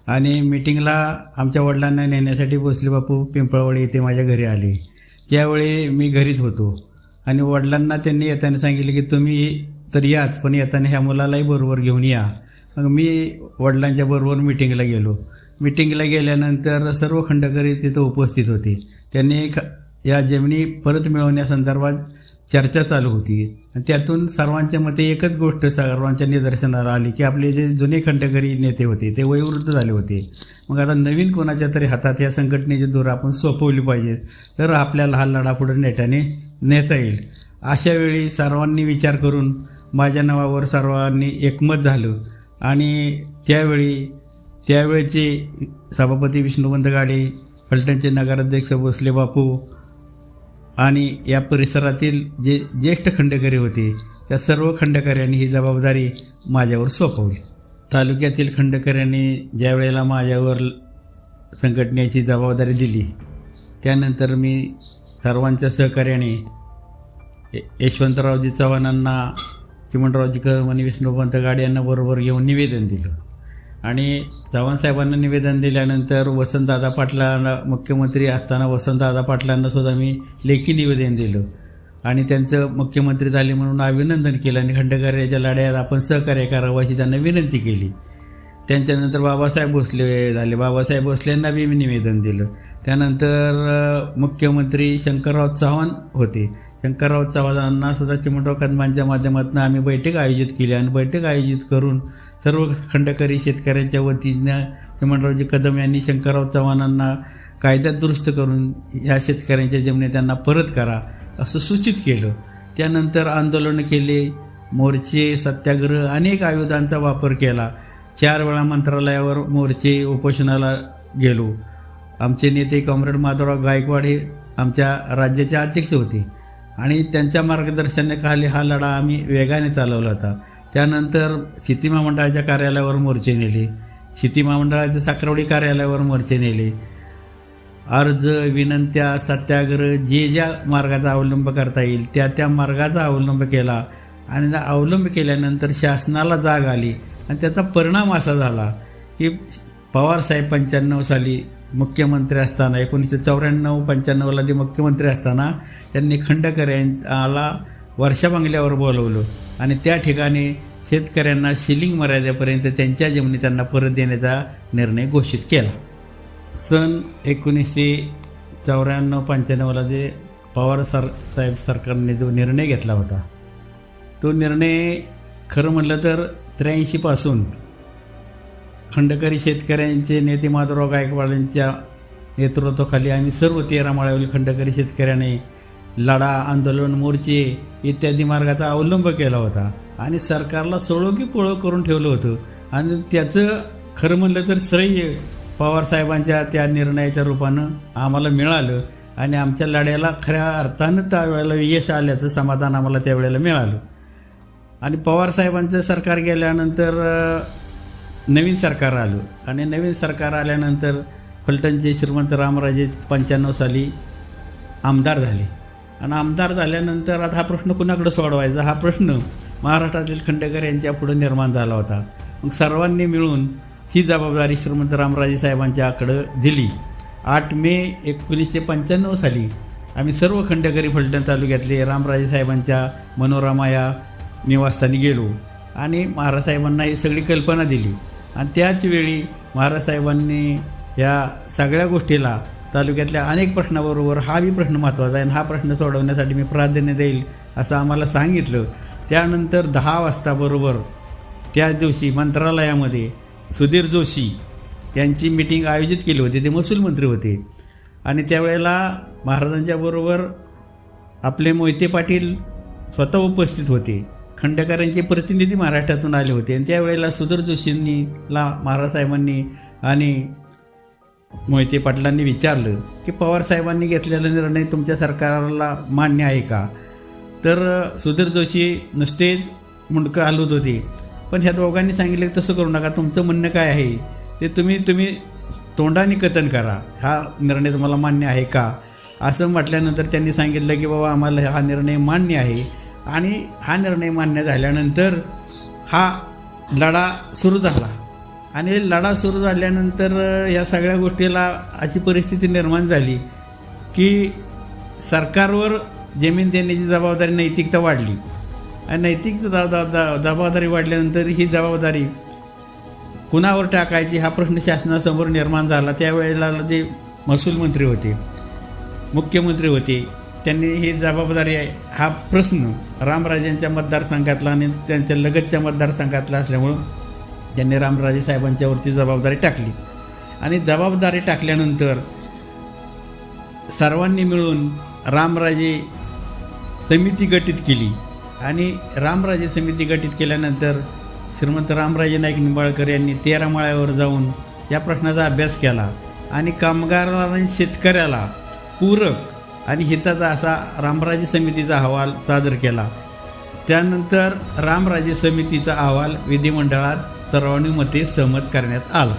S2: आणि मीटिंगला आमच्या वडिलांना नेण्यासाठी भोसले बापू पिंपळवाडी येथे माझ्या घरी आले. त्यावेळी मी घरीच होतो आणि वडिलांना त्यांनी येताना सांगितले की तुम्ही तर याच, पण येताना ह्या मुलालाही बरोबर घेऊन या. मग मी वडिलांच्या बरोबर मीटिंगला गेलो. मीटिंगला गेल्यानंतर सर्व खंडकरी तिथं उपस्थित होते. त्यांनी या जमिनी परत मिळवण्यासंदर्भात चर्चा चालू होती आणि त्यातून सर्वांच्या मते एकच गोष्ट सर्वांच्या निदर्शनाला आली की आपले जे जुने खंडकरी नेते होते ते वयोवृद्ध झाले होते. मग आता नवीन कोणाच्या तरी हातात या संघटनेची दोर आपण सोपवली पाहिजे तर आपल्याला हा लढा पुढे नेटाने नेता येईल. अशा वेळी सर्वांनी विचार करून माझ्या नावावर सर्वांनी एकमत झालं आणि त्यावेळेचे सभापती विष्णुवंत गाडे, फलटणचे नगराध्यक्ष भोसले बापू आणि या परिसरातील जे ज्येष्ठ खंडकरी होते त्या सर्व खंडकऱ्यांनी ही जबाबदारी माझ्यावर सोपवली. तालुक्यातील खंडकऱ्यांनी ज्या वेळेला माझ्यावर संघटनेची जबाबदारी दिली त्यानंतर मी सर्वांच्या सहकार्याने यशवंतरावजी चव्हाणांना, चिमणरावजी कदम आणि विष्णुवंत गाडे यांना बरोबर घेऊन निवेदन दिलं आणि चव्हाणसाहेबांना निवेदन दिल्यानंतर वसंतदादा पाटलांना, मुख्यमंत्री असताना वसंतदादा पाटलांना सुद्धा मी लेखी निवेदन दिलं आणि त्यांचं मुख्यमंत्री झाले म्हणून अभिनंदन केलं आणि खंडकऱ्याच्या लढ्यात आपण सहकार्य करावं अशी त्यांना विनंती केली. त्यांच्यानंतर बाबासाहेब भोसले झाले, बाबासाहेब भोसलेंना बी मी निवेदन दिलं. त्यानंतर मुख्यमंत्री शंकरराव चव्हाण होते. शंकरराव चव्हाणांना सुद्धा चिमणराव कदमांच्या माध्यमातून आम्ही बैठक आयोजित केली आणि बैठक आयोजित करून सर्व खंडकरी शेतकऱ्यांच्या वतीनं चिमणरावजी कदम यांनी शंकरराव चव्हाणांना कायद्यात दुरुस्त करून ह्या शेतकऱ्यांच्या जमिनी त्यांना परत करा असं सूचित केलं. त्यानंतर आंदोलनं केले, मोर्चे, सत्याग्रह, अनेक आयुधांचा वापर केला. 4 वेळा मंत्रालयावर मोर्चे, उपोषणाला गेलो. आमचे नेते कॉम्रेड माधवराव गायकवाड हे आमच्या राज्याचे अध्यक्ष होते आणि त्यांच्या मार्गदर्शनाखाली हा लढा आम्ही वेगाने चालवला होता. त्यानंतर शेती महामंडळाच्या कार्यालयावर मोर्चे नेले, शेती महामंडळाच्या साखरवाडी कार्यालयावर मोर्चे नेले अर्ज, विनंत्या, सत्याग्रह जे ज्या मार्गाचा अवलंब करता येईल त्या मार्गाचा अवलंब केला आणि अवलंब केल्यानंतर शासनाला जाग आली आणि त्याचा परिणाम असा झाला की पवारसाहेब 95 साली मुख्यमंत्री असताना 1994-95ला ते मुख्यमंत्री असताना त्यांनी खंडकऱ्यांना वर्षा बंगल्यावर बोलवलं आणि त्या ठिकाणी शेतकऱ्यांना शिलिंग मर्यादेपर्यंत त्यांच्या जमिनी त्यांना परत देण्याचा निर्णय घोषित केला. सन 1994-95ला जे पवार साहेब सरकारने जो निर्णय घेतला होता तो निर्णय खरं म्हटलं तर 83पासून खंडकरी शेतकऱ्यांचे नेते माधवराव गायकवाड यांच्या नेतृत्वाखाली आम्ही सर्व 13 माळ्यावरील खंडकरी शेतकऱ्याने लढा, आंदोलन, मोर्चे इत्यादी मार्गाचा अवलंब केला होता आणि सरकारला सोळो की पोळो करून ठेवलं होतं आणि त्याचं खरं म्हणलं तर श्रेय पवारसाहेबांच्या त्या निर्णयाच्या रूपानं आम्हाला मिळालं आणि आमच्या लढ्याला खऱ्या अर्थानं त्यावेळेला यश आल्याचं समाधान आम्हाला त्यावेळेला मिळालं. आणि पवारसाहेबांचं सरकार गेल्यानंतर नवीन सरकार आलं आणि नवीन सरकार आल्यानंतर फलटणचे श्रीमंत रामराजे 95 साली आमदार झाले आणि आमदार झाल्यानंतर आता हा प्रश्न कुणाकडे सोडवायचा हा प्रश्न महाराष्ट्रातील खंडकरी यांच्या पुढे निर्माण झाला होता. मग सर्वांनी मिळून ही जबाबदारी श्रीमंत रामराजे साहेबांच्याकडं दिली. 8 मे 1995 साली आम्ही सर्व खंडकरी फलटण तालुक्यातले रामराजे साहेबांच्या मनोरमा या निवासस्थानी गेलो आणि महाराज साहेबांना ही सगळी कल्पना दिली आणि त्याच वेळी महाराज साहेबांनी या सगळ्या गोष्टीला तालुक्यातल्या अनेक प्रश्नाबरोबर हा बी प्रश्न महत्त्वाचा आहे आणि हा प्रश्न सोडवण्यासाठी मी प्राधान्य देईल असं आम्हाला सांगितलं. त्यानंतर 10 वाजता बरोबर त्याच दिवशी मंत्रालयामध्ये सुधीर जोशी यांची मीटिंग आयोजित केली होती. ते महसूल मंत्री होते आणि त्यावेळेला महाराजांच्या बरोबर आपले मोहिते पाटील स्वतः उपस्थित होते. खंडकऱ्यांचे प्रतिनिधी महाराष्ट्रातून आले होते आणि त्यावेळेला सुधीर जोशींनी महाराज साहेबांनी आणि मोहिते पाटलांनी विचारलं की पवारसाहेबांनी घेतलेला निर्णय तुमच्या सरकारला मान्य आहे का. तर सुधीर जोशी नुसतेच मुंडकं हलवत होते पण ह्या दोघांनी सांगितलं की तसं करू नका, तुमचं म्हणणं काय आहे ते तुम्ही तोंडाने कथन करा, हा निर्णय तुम्हाला मान्य आहे का. असं म्हटल्यानंतर त्यांनी सांगितलं की बाबा आम्हाला हा निर्णय मान्य आहे आणि हा निर्णय मान्य झाल्यानंतर हा लढा सुरू झाला आणि लढा सुरू झाल्यानंतर या सगळ्या गोष्टीला अशी परिस्थिती निर्माण झाली की सरकारवर जमीन देण्याची जबाबदारी नैतिकता वाढली आणि नैतिक जबाबदारी वाढल्यानंतर ही जबाबदारी कुणावर टाकायची हा प्रश्न शासनासमोर निर्माण झाला. त्यावेळेला जे महसूल मंत्री होते, मुख्यमंत्री होते, त्यांनी ही जबाबदारी हा प्रश्न रामराजेंच्या मतदारसंघातला आणि त्यांच्या लगतच्या मतदारसंघातला असल्यामुळं त्यांनी रामराजे साहेबांच्यावरती जबाबदारी टाकली आणि जबाबदारी टाकल्यानंतर सर्वांनी मिळून रामराजे समिती गठीत केली आणि रामराजे समिती गठीत केल्यानंतर श्रीमंत रामराजे नाईक निंबाळकर यांनी 13 माळ्यावर जाऊन या प्रश्नाचा अभ्यास केला आणि कामगाराला आणि शेतकऱ्याला पूरक आणि हिताचा असा रामराजे समितीचा अहवाल सादर केला. त्यानंतर रामराजे समितीचा अहवाल विधिमंडळात सर्वानुमते सहमत करण्यात आला.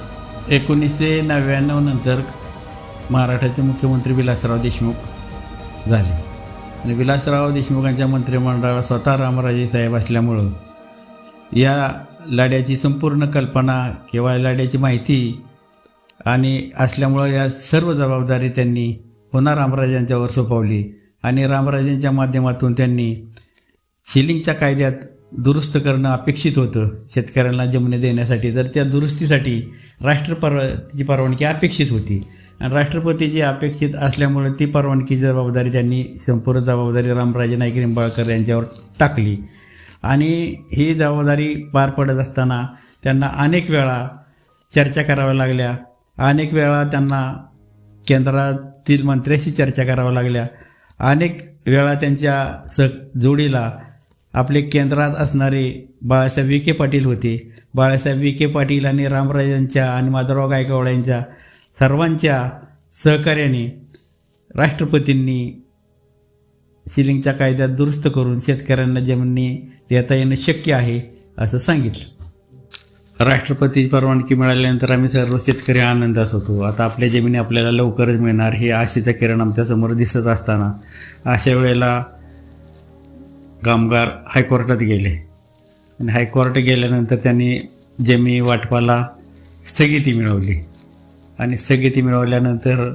S2: 1999 नंतर महाराष्ट्राचे मुख्यमंत्री विलासराव देशमुख झाले आणि विलासराव देशमुखांच्या मंत्रिमंडळात स्वतः रामराजे साहेब असल्यामुळं या लढ्याची संपूर्ण कल्पना किंवा लढ्याची माहिती आणि असल्यामुळं या सर्व जबाबदारी त्यांनी पुन्हा रामराजांच्यावर सोपवली आणि रामराजांच्या माध्यमातून त्यांनी शिलिंगच्या कायद्यात दुरुस्त करणं अपेक्षित होतं शेतकऱ्यांना जमिनी देण्यासाठी. तर त्या दुरुस्तीसाठी राष्ट्रपतीची परवानगी अपेक्षित होती आणि राष्ट्रपतीची अपेक्षित असल्यामुळे ती परवानगीची जबाबदारी त्यांनी संपूर्ण जबाबदारी रामराजे नाईक निंबाळकर यांच्यावर टाकली आणि ही जबाबदारी पार पडत असताना त्यांना अनेक वेळा चर्चा कराव्या लागल्या, अनेक वेळा त्यांना केंद्रातील मंत्र्यांशी चर्चा कराव्या लागल्या, अनेक वेळा त्यांच्या जोडीला आपले केंद्रात असणारे बाळासाहेब विखे पाटील होते. बाळासाहेब विखे पाटील आणि रामराजांच्या आणि माधवराव गायकवाड यांच्या सर्वांच्या सहकार्याने राष्ट्रपतींनी शिलिंगच्या कायद्यात दुरुस्त करून शेतकऱ्यांना जमिनी देता येणं शक्य आहे असं सांगितलं. राष्ट्रपती परवानगी मिळाल्यानंतर आम्ही सर्व शेतकरी आनंदात होतो. आता आपल्या जमिनी आपल्याला लवकरच मिळणार हे आशेचा किरण आमच्यासमोर दिसत असताना अशा वेळेला कामगार हायकोर्टात गेले आणि हायकोर्ट गेल्यानंतर त्यांनी जमिनी वाटपाला स्थगिती मिळवली आणि स्थगिती मिळवल्यानंतर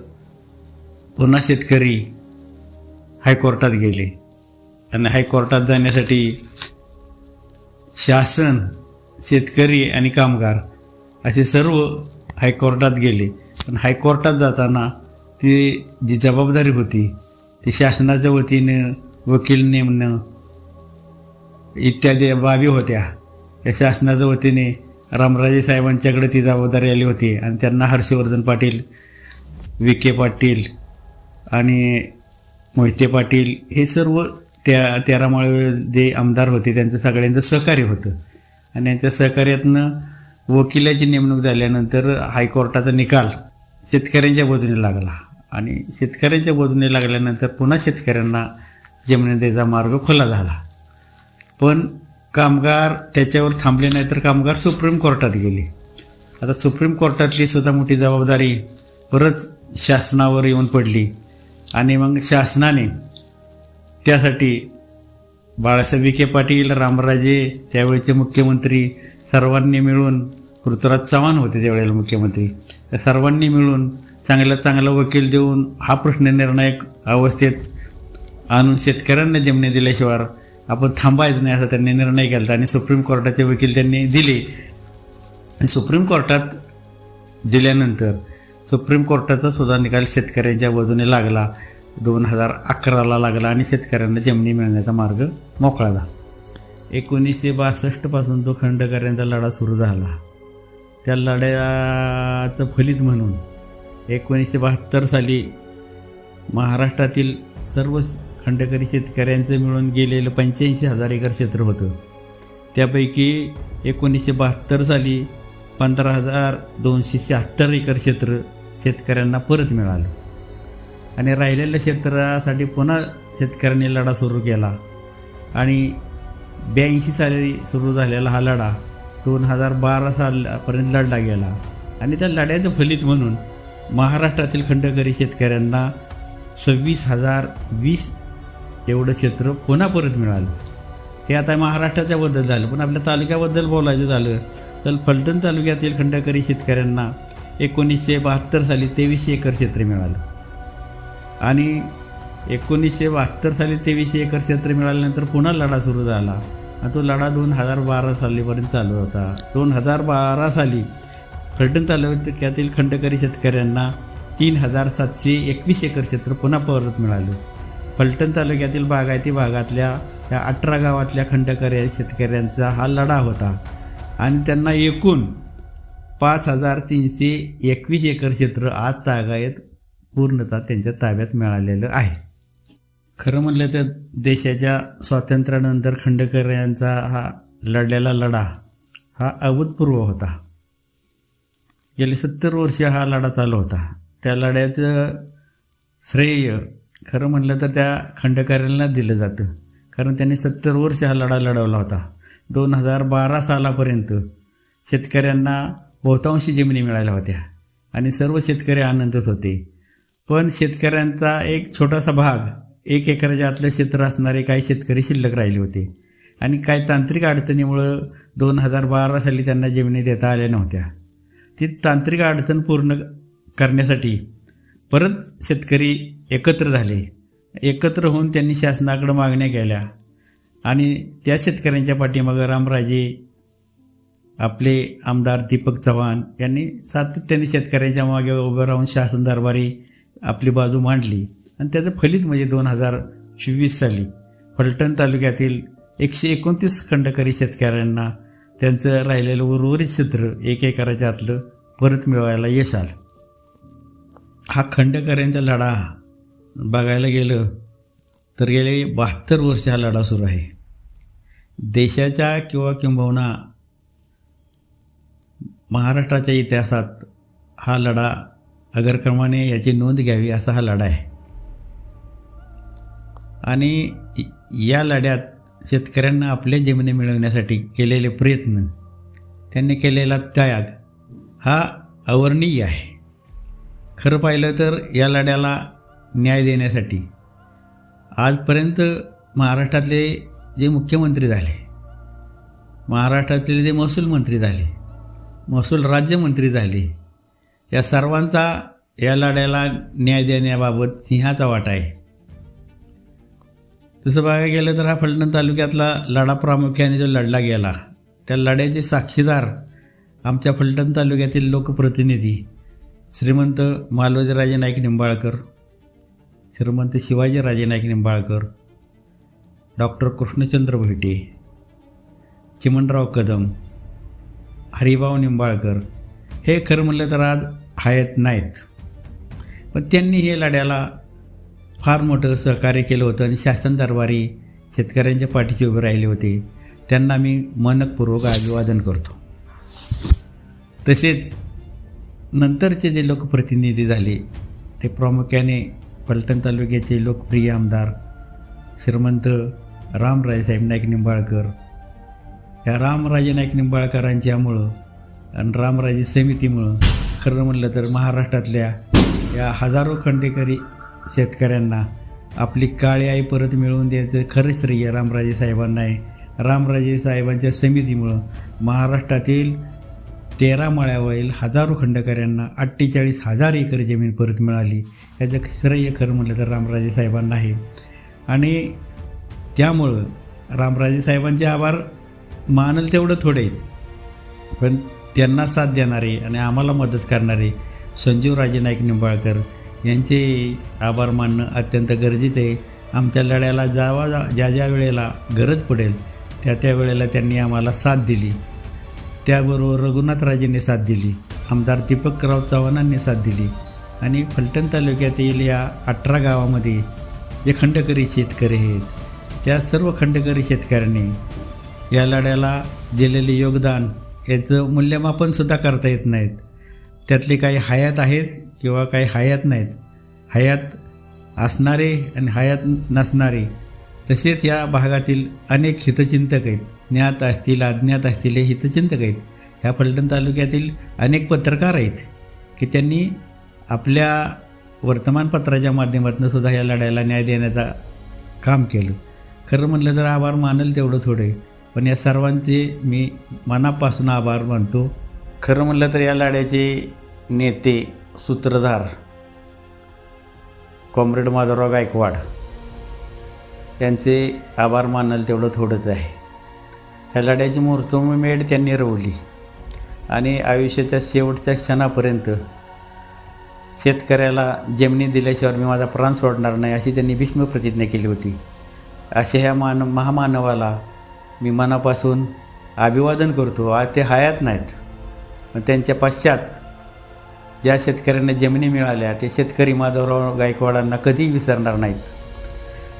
S2: पुन्हा शेतकरी हायकोर्टात गेले आणि हायकोर्टात जाण्यासाठी शासन, शेतकरी आणि कामगार असे सर्व हायकोर्टात गेले. पण हायकोर्टात जाताना ती जी जबाबदारी होती ती शासनाच्या वतीनं वकील नेमणं इत्यादी बाबी होत्या. या शासनाच्या वतीने रामराजे साहेबांच्याकडे ती जबाबदारी आली होती आणि त्यांना हर्षवर्धन पाटील, विखे पाटील आणि मोहिते पाटील हे सर्व 13 माळे जे आमदार होते त्यांचं सगळ्यांचं सहकार्य होतं आणि यांच्या सहकार्यातनं वकिलाची नेमणूक झाल्यानंतर हायकोर्टाचा निकाल शेतकऱ्यांच्या बाजूने लागला आणि शेतकऱ्यांच्या बाजूने लागल्यानंतर पुन्हा शेतकऱ्यांना जमिनी द्यायचा मार्ग खुला झाला. पण कामगार त्याच्यावर थांबले नाही तर कामगार सुप्रीम कोर्टात गेले. आता सुप्रीम कोर्टातली सुद्धा मोठी जबाबदारी परत शासनावर येऊन पडली आणि मग शासनाने त्यासाठी बाळासाहेब विखे पाटील, रामराजे, त्यावेळेचे मुख्यमंत्री सर्वांनी मिळून, पृथ्वीराज चव्हाण होते त्यावेळेला मुख्यमंत्री, त्या सर्वांनी मिळून चांगला वकील देऊन हा प्रश्न निर्णायक अवस्थेत आणून शेतकऱ्यांना जमिनी दिल्याशिवाय आपण थांबायचं नाही असा त्यांनी निर्णय केला आणि सुप्रीम कोर्टाचे वकील त्यांनी दिले. सुप्रीम कोर्टात दिल्यानंतर सुप्रीम कोर्टाचा सुद्धा निकाल शेतकऱ्यांच्या बाजूने लागला. 2011ला लागला आणि शेतकऱ्यांना जमिनी मिळण्याचा मार्ग मोकळा झाला. 1962 पासून तो खंडकऱ्यांचा लढा सुरू झाला. त्या लढ्याचं फलित म्हणून 1972 साली महाराष्ट्रातील सर्व खंडकरी शेतकऱ्यांचं मिळून गेलेलं 85,000 एकर क्षेत्र होतं. त्यापैकी 1972 साली 15,276 एकर क्षेत्र शेतकऱ्यांना परत मिळालं आणि राहिलेल्या क्षेत्रासाठी पुन्हा शेतकऱ्यांनी लढा सुरू केला आणि 82 साली सुरू झालेला हा लढा 2012 सालापर्यंत लढला गेला आणि त्या लढ्याचं फलित म्हणून महाराष्ट्रातील खंडकरी शेतकऱ्यांना 26,020 एवढं क्षेत्र पुन्हा परत मिळालं. हे आता महाराष्ट्राच्या बद्दल झालं. पण आपल्या तालुक्याबद्दल बोलायचं झालं तर फलटण तालुक्यातील खंडकरी शेतकऱ्यांना 1972 साली 2300 एकर क्षेत्र मिळालं आणि 1972 साली 2300 एकर क्षेत्र मिळाल्यानंतर पुन्हा लढा सुरू झाला आणि तो लढा 2012 सालीपर्यंत चालू होता. 2012 साली फलटण तालुक्यातील खंडकरी शेतकऱ्यांना 3,721 एकर क्षेत्र पुन्हा परत मिळालं. फलटण तालुक्यातील बागायती भागातल्या या 18 गावातल्या खंडकरी शेतकऱ्यांचा हा लढा होता आणि त्यांना एकूण 5,321 एकर क्षेत्र आज तागायत पूर्णतः त्यांच्या ताब्यात मिळालेलं आहे. खरं म्हटलं तर देशाच्या स्वातंत्र्यानंतर खंडकऱ्यांचा हा लढलेला लढा हा अभूतपूर्व होता. गेले 70 वर्ष हा लढा चालू होता. त्या लढ्याचं श्रेय खरं म्हटलं तर त्या खंडकऱ्यांना दिलं जातं कारण त्यांनी 70 वर्ष हा लढा लढवला होता. 2012 सालापर्यंत शेतकऱ्यांना बहुतांशी जमिनी मिळाल्या होत्या आणि सर्व शेतकरी आनंदित होते. पण शेतकऱ्यांचा एक छोटासा भाग 1 एकराच्या आतलं क्षेत्र असणारे काही शेतकरी शिल्लक राहिले होते आणि काही तांत्रिक अडचणीमुळं 2012 साली त्यांना जमिनी देता आल्या नव्हत्या. ती तांत्रिक अडचण पूर्ण करण्यासाठी परत शेतकरी एकत्र झाले. एकत्र होऊन त्यांनी शासनाकडे मागण्या केल्या आणि त्या शेतकऱ्यांच्या पाठीमागं रामराजे, आपले आमदार दीपक चव्हाण यांनी सातत्याने शेतकऱ्यांच्या मागे उभं राहून शासन दरबारी आपली बाजू मांडली आणि त्याचं फलित म्हणजे 2024 साली फलटण तालुक्यातील 129 खंडकरी शेतकऱ्यांना त्यांचं राहिलेलं उर्वरित क्षेत्र 1 एकराच्या आतलं परत मिळवायला यश आलं. हा खंडकऱ्यांचा लढा बघायला गेलं तर गेले 72 वर्ष हा लढा सुरू आहे. देशाच्या किंबहुना महाराष्ट्राच्या इतिहासात हा लढा अग्रक्रमाने याची नोंद घ्यावी असा हा लढा आहे आणि या लढ्यात शेतकऱ्यांना आपल्या जमिनी मिळवण्यासाठी केलेले प्रयत्न त्यांनी केलेला त्याग हा अवर्णनीय आहे. खरं पाहिलं तर या लढ्याला न्याय देण्यासाठी आजपर्यंत महाराष्ट्रातले जे मुख्यमंत्री झाले, महाराष्ट्रातले जे महसूल मंत्री झाले, महसूल राज्यमंत्री झाले, या सर्वांचा या लढ्याला न्याय देण्याबाबत सिंहाचा वाटा आहे. तसं बघायला गेलं तर हा फलटण तालुक्यातला लढा प्रामुख्याने जो लढला गेला त्या लढ्याचे साक्षीदार आमच्या फलटण तालुक्यातील लोकप्रतिनिधी श्रीमंत मालोजीराजे नाईक निंबाळकर, श्रीमंत शिवाजीराजे नाईक निंबाळकर, डॉक्टर कृष्णचंद्र भोईटे, चिमणराव कदम, हरिभाऊ निंबाळकर हे खरं म्हणलं तर आज हयात नाहीत, पण त्यांनी हे लढ्याला फार मोठं सहकार्य केलं होतं आणि शासन दरबारी शेतकऱ्यांच्या पाठीशी उभे राहिले होते. त्यांना मी मनपूर्वक अभिवादन करतो. तसेच नंतरचे जे लोकप्रतिनिधी झाले ते प्रामुख्याने फलटण तालुक्याचे लोकप्रिय आमदार श्रीमंत रामराजेसाहेब नाईक निंबाळकर, या रामराजे नाईक निंबाळकरांच्यामुळं आणि रामराजे समितीमुळं खरं म्हणलं तर महाराष्ट्रातल्या या हजारो खंडेकरी शेतकऱ्यांना आपली काळी आई परत मिळवून द्यायचं खरं श्रेय रामराजे साहेबांना आहे. रामराजे साहेबांच्या समितीमुळं महाराष्ट्रातील 13 मळ्यावरील हजारो खंडकऱ्यांना 48,000 एकर जमीन परत मिळाली. याचं श्रेय खरं म्हटलं तर रामराजे साहेबांना आहे. आणि त्यामुळं रामराजे साहेबांचे आभार मानल तेवढं थोडे आहेत, पण त्यांना साथ देणारे आणि आम्हाला मदत करणारे संजीवराजे नाईक निंबाळकर यांचे आभार मानणं अत्यंत गरजेचं आहे. आमच्या लढ्याला ज्या ज्या वेळेला गरज पडेल त्या वेळेला त्यांनी आम्हाला साथ दिली. त्याबरोबर रघुनाथराजेंनी साथ दिली, आमदार दीपकराव चव्हाणांनी साथ दिली आणि फलटण तालुक्यातील या 18 गावामध्ये जे खंडकरी शेतकरी आहेत त्या सर्व खंडकरी शेतकऱ्यांनी या लढ्याला दिलेले योगदान याचं मूल्यमापनसुद्धा करता येत नाहीत. त्यातले काही हयात आहेत किंवा काही हयात नाहीत. हयात असणारे आणि हयात नसणारे तसेच या भागातील अनेक हितचिंतक आहेत, ज्ञात असतील अज्ञात असतील हे हितचिंतक आहेत. ह्या फलटण तालुक्यातील अनेक पत्रकार आहेत की त्यांनी आपल्या वर्तमानपत्राच्या माध्यमातून सुद्धा या लढ्याला न्याय देण्याचं काम केलं. खरं म्हटलं तर आभार मानल तेवढं थोडं आहे, पण या सर्वांचे मी मनापासून आभार मानतो. खरं म्हटलं तर या लढ्याचे नेते सूत्रधार कॉम्रेड माधवराव गायकवाड यांचे आभार मानल तेवढं थोडंच आहे. ह्या लढ्याची मुहूर्तमेढ त्यांनी रोवली आणि आयुष्याच्या शेवटच्या क्षणापर्यंत शेतकऱ्याला जमिनी दिल्याशिवाय मी माझा प्राण सोडणार नाही अशी त्यांनी भीष्म प्रतिज्ञा केली होती. अशा ह्या महामानवाला मी मनापासून अभिवादन करतो. आज ते हयात नाहीत, पण त्यांच्या पश्चात ज्या शेतकऱ्यांना जमिनी मिळाल्या ते शेतकरी माधवराव गायकवाडांना कधीही विसरणार नाहीत.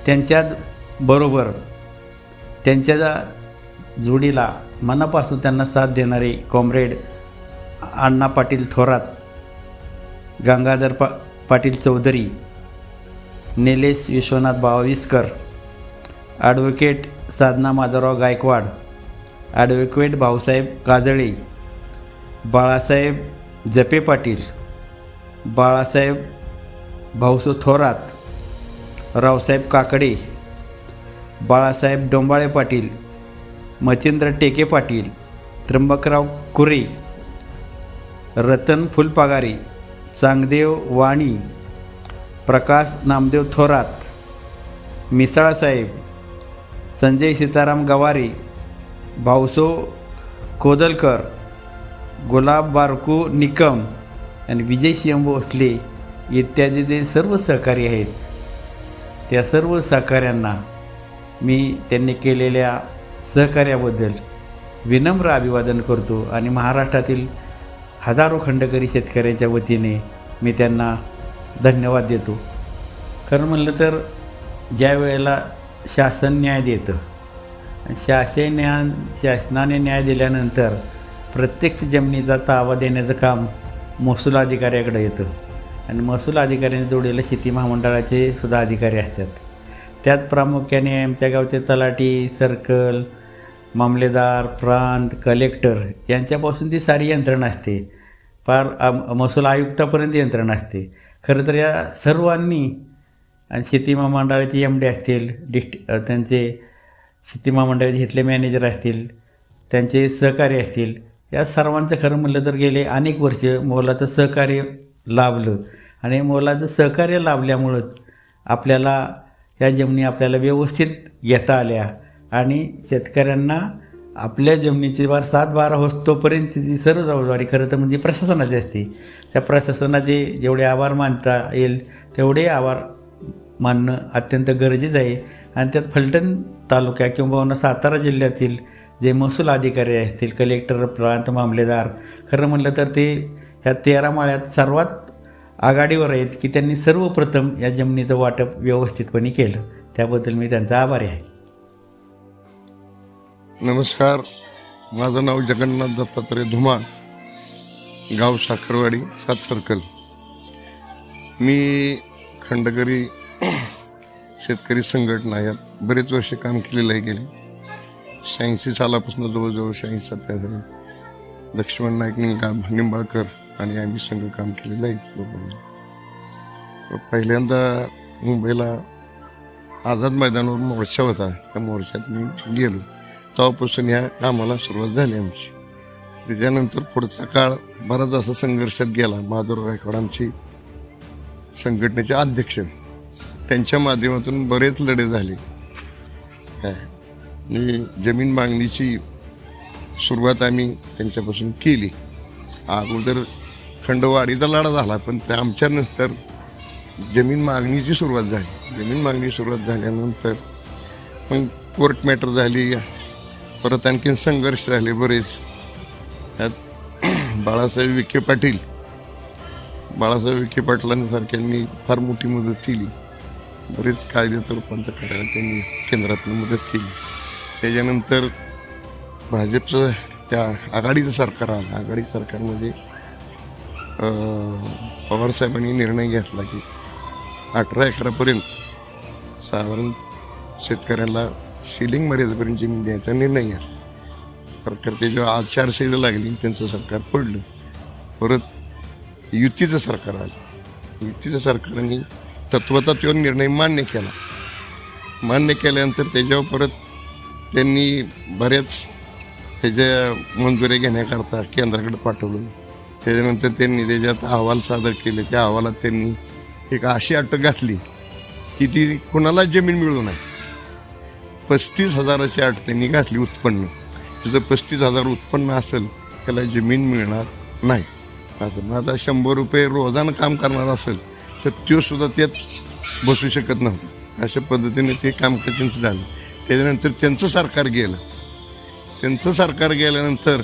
S2: त्यांच्याच बरोबर त्यांच्या जोडीला मनापासून त्यांना साथ देणारे कॉम्रेड अण्णा पाटील थोरात, गंगाधर पाटील चौधरी, निलेश विश्वनाथ बाविस्कर, ॲडव्होकेट साधना माधवराव गायकवाड, ॲडव्होकेट भाऊसाहेब काजळे, बाळासाहेब जपे पाटील, बाळासाहेब भाऊसो थोरात, रावसाहेब काकडे, बाळासाहेब डोंबाळे पाटील, मच्छिंद्र टेके पाटील, त्र्यंबकराव कुरे, रतन फुलपागारे, चांगदेव वाणी, प्रकाश नामदेव थोरात, मिसाळसाहेब, संजय सीताराम गवारे, भाऊसो कोदलकर, गुलाब बारकू निकम आणि विजय सिंह भोसले इत्यादी जे सर्व सहकारी आहेत त्या सर्व सहकाऱ्यांना मी त्यांनी केलेल्या सहकार्याबद्दल विनम्र अभिवादन करतो आणि महाराष्ट्रातील हजारो खंडकरी शेतकऱ्यांच्या वतीने मी त्यांना धन्यवाद देतो. खरं म्हणलं तर ज्या वेळेला शासन न्याय देतं, शासनाने न्याय दिल्यानंतर प्रत्यक्ष जमिनीचा ताबा देण्याचं काम महसूल अधिकाऱ्याकडे येतं आणि महसूल अधिकाऱ्यांच्या जोडीला शेती महामंडळाचे सुद्धा अधिकारी असतात. त्यात प्रामुख्याने आमच्या गावचे तलाठी, सर्कल, मामलेदार, प्रांत, कलेक्टर यांच्यापासून ती सारी यंत्रणा असते. फार महसूल आयुक्तापर्यंत यंत्रणा असते. खरं तर या सर्वांनी आणि शेती महामंडळाचे एम.डी असतील, त्यांचे शेती महामंडळाचे इथले मॅनेजर असतील, त्यांचे सहकारी असतील, या सर्वांचं खरं म्हटलं तर गेले अनेक वर्ष मोलाचं सहकार्य लाभलं. आणि मोलाचं सहकार्य लाभल्यामुळंच आपल्याला या जमिनी आपल्याला व्यवस्थित घेता आल्या आणि शेतकऱ्यांना आपल्या जमिनीची 7-12 होस्तोपर्यंत ती सर्व जबाबदारी खरं तर म्हणजे प्रशासनाची असते. त्या प्रशासनाचे जेवढे आभार मानता येईल तेवढे आभार मानणं अत्यंत गरजेचं आहे. आणि त्यात फलटण तालुक्या किंवा सातारा जिल्ह्यातील जे महसूल अधिकारी असतील, कलेक्टर, प्रांत, मामलेदार, खरं म्हटलं तर ते ह्या 13 माळ्यात सर्वात आघाडीवर आहेत की त्यांनी सर्वप्रथम या जमिनीचं वाटप व्यवस्थितपणे केलं. त्याबद्दल मी त्यांचा आभारी आहे.
S3: नमस्कार, माझं नाव जगन्नाथ दत्तात्रय धुमाळ, गाव साखरवाडी, 7 सर्कल. मी खंडकरी शेतकरी संघटना यात बरेच वर्ष काम केलेलं आहे. गेले 86 सालापासून जवळजवळ 86-87 साली लक्ष्मण नाईक निंबाळकर आणि आम्ही संघ काम केलेलं आहे. पहिल्यांदा मुंबईला आझाद मैदानावर मोर्चा होता, त्या मोर्चात मी गेलो. तेव्हापासून ह्या कामाला सुरुवात झाली आमची. त्याच्यानंतर पुढचा काळ बराच असा संघर्षात गेला. माधुराव गायकवाड आमची संघटनेचे अध्यक्ष, त्यांच्या माध्यमातून बरेच लढे झाले. आणि जमीन मागणीची सुरुवात आम्ही त्यांच्यापासून केली. अगोदर खंडवाडीचा लढा झाला, पण त्या आमच्यानंतर जमीन मागणीची सुरुवात झाली. जमीन मागणी सुरुवात झाल्यानंतर मग कोर्ट मॅटर झाली, परत आणखीन संघर्ष झाले बरेच. त्यात बाळासाहेब विखे पाटलांसारख्यांनी फार मोठी मदत केली. बरेच कायद्यात रूपांतर करायला त्यांनी केंद्रातून मदत केली. त्याच्यानंतर भाजपचं त्या आघाडीचं सरकार आलं. आघाडी सरकारमध्ये पवारसाहेबांनी निर्णय घेतला की 18 एकरापर्यंत साधारण शेतकऱ्याला सिलिंग मर्यादेपर्यंत जमीन द्यायचा निर्णय घेतला. सरकार त्याच्यावर आचारसंहिता लागली, त्यांचं सरकार पडलं. परत युतीचं सरकार आलं. युतीच्या सरकारने तत्वता तो निर्णय मान्य केला. मान्य केल्यानंतर त्याच्यावर परत त्यांनी बऱ्याच त्याच्या मंजुऱ्या घेण्याकरता केंद्राकडे पाठवलं. त्याच्यानंतर त्यांनी त्याच्यात अहवाल सादर केले. त्या अहवालात त्यांनी एक अशी अटक घातली की ती कुणालाच जमीन मिळू नये. 35,000ची अट त्यांनी घातली उत्पन्न. जर 35,000 उत्पन्न असेल त्याला जमीन मिळणार नाही असं. मग आता 100 रुपये रोजानं काम करणार असेल तर तो सुद्धा त्यात बसू शकत नव्हता. अशा पद्धतीने ते कामकाजांचं झालं. त्याच्यानंतर त्यांचं सरकार गेलं. त्यांचं सरकार गेल्यानंतर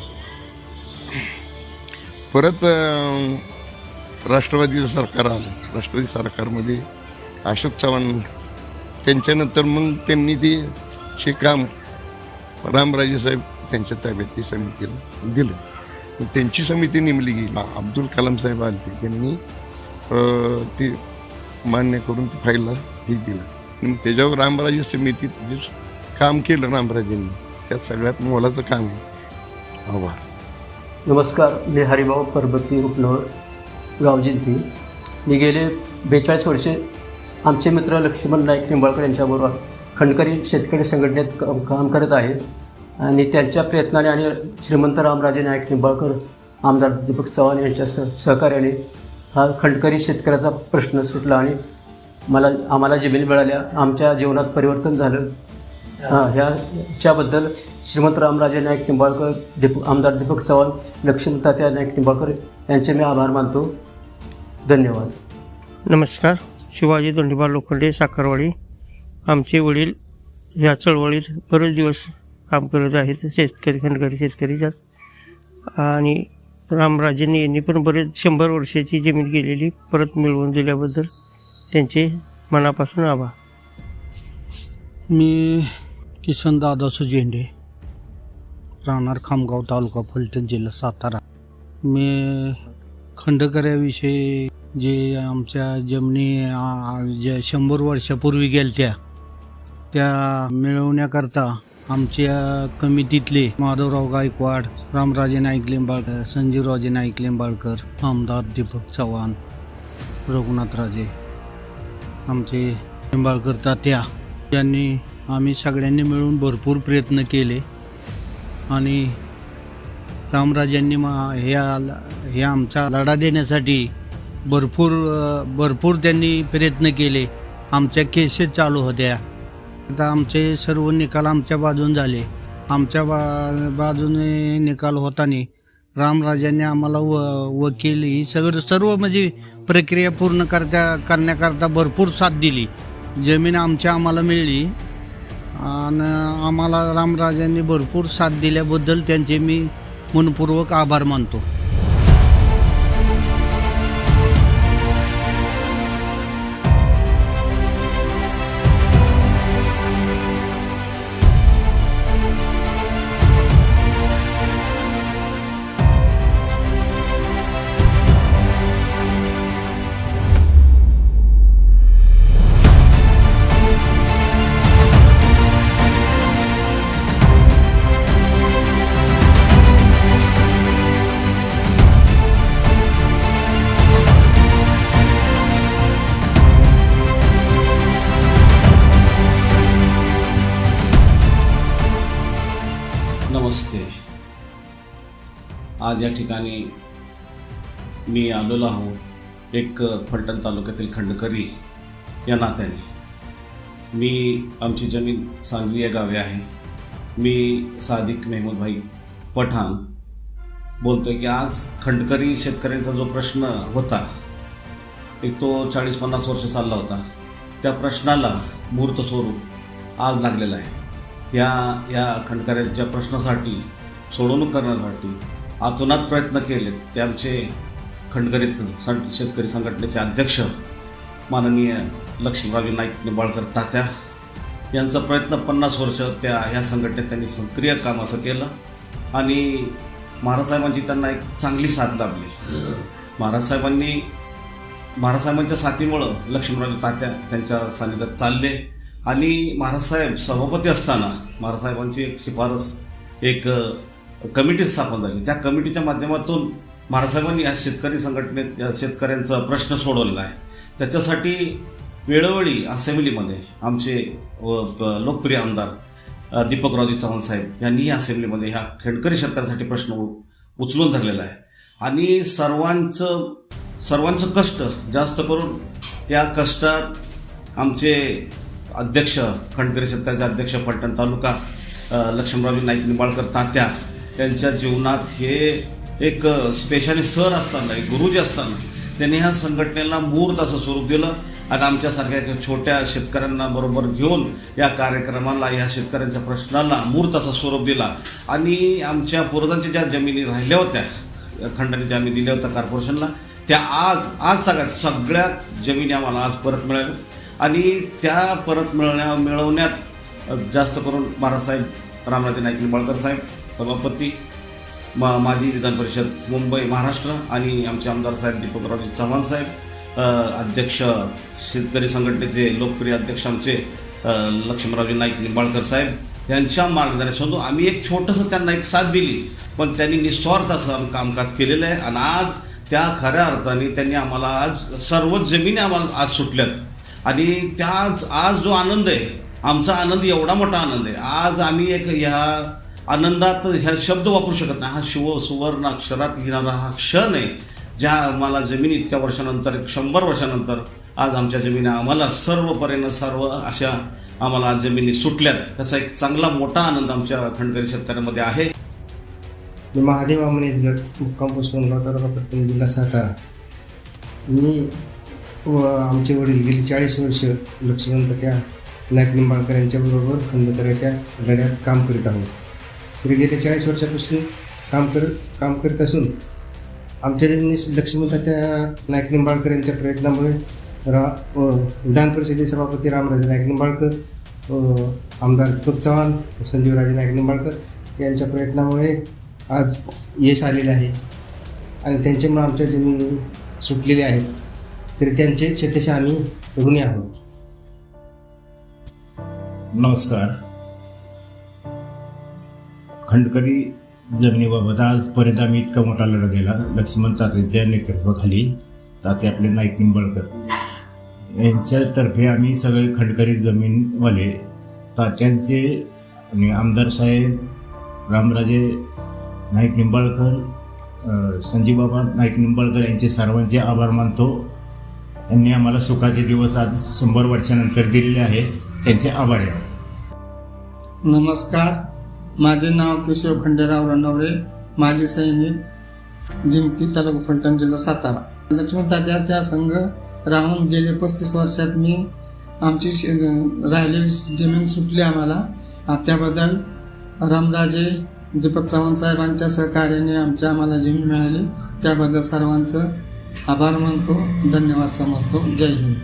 S3: परत राष्ट्रवादीचं सरकार आलं. राष्ट्रवादी सरकारमध्ये अशोक चव्हाण, त्यांच्यानंतर मग त्यांनी ते काम रामराजे साहेब त्यांच्या ताब्यात ती समितीला दिलं. मग त्यांची समिती नेमली गेली. अब्दुल कलाम साहेब आले ते, त्यांनी ते मान्य करून ते फाईलला हे दिलं. आणि त्याच्यावर रामराजे समितीत जे काम केलं रामराजेंनी, त्या सगळ्यात मोलाचं काम आहे. आभार.
S4: नमस्कार, मी हरिभाऊ परबती रुपनवर, गाव जिंती. मी गेले 42 वर्षे आमचे मित्र लक्ष्मण नाईक निंबाळकर यांच्याबरोबर खंडकरी शेतकरी संघटनेत काम करत आहे. आणि त्यांच्या प्रयत्नाने आणि श्रीमंत रामराजे नाईक निंबाळकर, आमदार दीपक चव्हाण यांच्या सहकार्याने हा खंडकरी शेतकऱ्याचा प्रश्न सुटला आणि आम्हाला जमीन मिळाल्या. आमच्या जीवनात परिवर्तन झालं. ह्याच्याबद्दल श्रीमंत रामराजे नाईक निंबाळकर, आमदार दीपक चव्हाण, लक्ष्मण तात्या नाईक निंबाळकर यांचे मी आभार मानतो. धन्यवाद.
S5: नमस्कार, शिवाजी धोंडीबा लोखंडे, साखरवाडी. आमचे वडील ह्या चळवळीत बरेच दिवस काम करत आहेत, खंडकरी शेतकरीच्यात. आणि रामराजेंनी यांनी पण बरेच 100 वर्षाची जमीन गेलेली परत मिळवून दिल्याबद्दल त्यांचे मनापासून आभार.
S6: मी किसन दादासू झेंडे, राहणार खामगाव, तालुका फलटण, जिल्हा सातारा. मी खंडकऱ्याविषयी जे आमच्या जमिनी ज्या 100 वर्षापूर्वी गेल्या त्या मिळवण्याकरता आमच्या कमिटीतले माधवराव गायकवाड, रामराजे नाईक लिंबाळकर, संजीवराजे नाईक लिंबाळकर, आमदार दीपक चव्हाण, रघुनाथराजे, आमचे लिंबाळकर तात्या यांनी आम्ही सगळ्यांनी मिळून भरपूर प्रयत्न केले आणि रामराजांनी ह्या आमचा लढा देण्यासाठी भरपूर त्यांनी प्रयत्न केले. आमच्या केसेस चालू होत्या. आता आमचे सर्व निकाल आमच्या बाजून झाले. आमच्या बाजूने निकाल होताना रामराजांनी आम्हाला वकील ही सर्व म्हणजे प्रक्रिया पूर्ण करण्याकरता भरपूर साथ दिली. जमीन आम्हाला मिळली आणि आम्हाला रामराजांनी भरपूर साथ दिल्याबद्दल त्यांचे मी मनपूर्वक आभार मानतो.
S7: नमस्ते. आज या ठिकाणी मी आलेलो आहो एक फलटण तालुक्यातील खंडकरी या नात्याने. मी आमची जमीन सांगवी या गावी आहे. मी सादिक मेहमूदभाई पठाण बोलतोय की आज खंडकरी शेतकऱ्यांचा जो प्रश्न होता एक तो 40-50 वर्ष चालला होता, त्या प्रश्नाला मूर्त स्वरूप आज लागलेला आहे. या खंडकऱ्यांच्या प्रश्नासाठी सोडवणूक करण्यासाठी आतोनात प्रयत्न केले ते आमचे खंडकरी शेतकरी संघटनेचे अध्यक्ष माननीय लक्ष्मणराव नाईक निंबाळकर तात्या यांचा प्रयत्न 50 वर्ष ह्या संघटनेत त्यांनी सक्रिय काम असं केलं आणि महाराजसाहेबांची त्यांना एक चांगली साथ लाभली. महाराजसाहेबांच्या साथीमुळं लक्ष्मणराव तात्या त्यांच्या सानिध्यात चालले आणि महाराजसाहेब सभापती असताना महाराजसाहेबांची एक शिफारस एक कमिटी स्थापन झाली. त्या कमिटीच्या माध्यमातून महाराजसाहेबांनी या शेतकरी संघटनेत या शेतकऱ्यांचा प्रश्न सोडवलेला आहे. त्याच्यासाठी वेळोवेळी असेंब्लीमध्ये आमचे लोकप्रिय आमदार दीपकरावजी चव्हाण साहेब यांनी असेंब्लीमध्ये ह्या खंडकरी शेतकऱ्यांसाठी प्रश्न उचलून धरलेला आहे आणि सर्वांचं कष्ट जास्त करून या कष्टात आमचे अध्यक्ष खंडकरी शेतकऱ्यांचे अध्यक्ष फलटण तालुका लक्ष्मणराव नाईक निंबाळकर तात्या यांच्या जीवनात हे एक स्पेशाली सर असताना एक गुरुजी असताना त्यांनी ह्या संघटनेला मूर्त असं स्वरूप दिलं आणि आमच्यासारख्या छोट्या शेतकऱ्यांना बरोबर घेऊन या कार्यक्रमाला या शेतकऱ्यांच्या प्रश्नाला मूर्त असं स्वरूप दिला आणि आमच्या पूर्वजांच्या ज्या जमिनी राहिल्या होत्या खंडाने ज्या आम्ही दिल्या होत्या कॉर्पोरेशनला त्या आज तक सगळ्या जमिनी आम्हाला आज परत मिळाल्या आणि त्या परत मिळवण्यात जास्त करून महाराजसाहेब रामराजे नाईक निंबाळकर साहेब सभापती माजी विधान परिषद मुंबई महाराष्ट्र आणि आमचे आमदार साहेब दीपकरावजी चव्हाण साहेब अध्यक्ष शेतकरी संघटनेचे लोकप्रिय अध्यक्ष आमचे लक्ष्मणरावजी नाईक निंबाळकर साहेब यांच्या मार्गदर्शनातून आम्ही एक छोटंसं त्यांना एक साथ दिली पण त्यांनी निस्वार्थ असं कामकाज केलेलं आहे आणि आज त्या खऱ्या अर्थाने त्यांनी आम्हाला आज सर्व जमिनी आम्हाला आज सुटल्यात आणि आज जो आनंद आहे आमचा आनंद एवढा मोठा आनंद आहे. आज आम्ही एक ह्या आनंदात ह्या शब्द वापरू शकत नाही. हा सुवर्ण अक्षरात लिहिणारा हा क्षण आहे ज्या आम्हाला जमीन इतक्या वर्षानंतर 100 वर्षानंतर आज आमच्या जमिनी आम्हाला सर्व अशा आम्हाला जमिनी सुटल्यात. त्याचा एक चांगला मोठा आनंद आमच्या खंडकरी शेतकऱ्यांमध्ये आहे.
S8: महादेव आमनेसगड मुक्काम पोस्ट तालुका फलटण जिल्हा सातारा. मी व आमचे वडील गेली 40 वर्ष लक्ष्मणराव नाईक निंबाळकर यांच्याबरोबर खंडकऱ्याच्या लढ्यात काम करीत आहोत. तरी गेल्या 40 वर्षापासून काम करीत असून आमच्या जमिनीस लक्ष्मणराव नाईक निंबाळकर यांच्या प्रयत्नामुळे विधान परिषदेचे सभापती रामराजे नाईक निंबाळकर, आमदार दीपक चव्हाण, संजीवराजे नाईक निंबाळकर यांच्या प्रयत्नामुळे आज यश आलेले आहे आणि त्यांच्यामुळे आमच्या जमिनी सुटलेल्या आहेत. तरी त्यांचे शेतशः आम्ही ऋणी आहोत.
S9: नमस्कार. खंडकरी जमिनीबाबत आजपर्यंत आम्ही इतका मोठा लढा दिला. लक्ष्मण तात्याच्या नेतृत्वाखाली ताते आपले नाईक निंबाळकर यांच्यातर्फे आम्ही सगळे खंडकरी जमीनवाले तात्यांचे आणि आमदार साहेब रामराजे नाईक निंबाळकर, संजीवबाबा नाईक निंबाळकर यांचे सर्वांचे आभार मानतो. त्यांनी आम्हाला सुखाचे दिवस आज 100 वर्षानंतर दिलेले आहेत. त्यांचे आभार आहे.
S10: नमस्कार, माझे नाव केशव खंडेराव रणवरे, माजी सैनिक, जिंती तालुका फलटण, जिल्हा सातारा. लक्ष्मण तात्याच्या संघ राहून गेले 35 वर्षात मी आमची राहिलेली जमीन सुटली आम्हाला. त्याबद्दल रामराजे दीपक चव्हाण साहेबांच्या सहकार्याने आम्हाला जमीन मिळाली. त्याबद्दल सर्वांचं आभार मानतो, धन्यवाद समजतो. जय हिंद.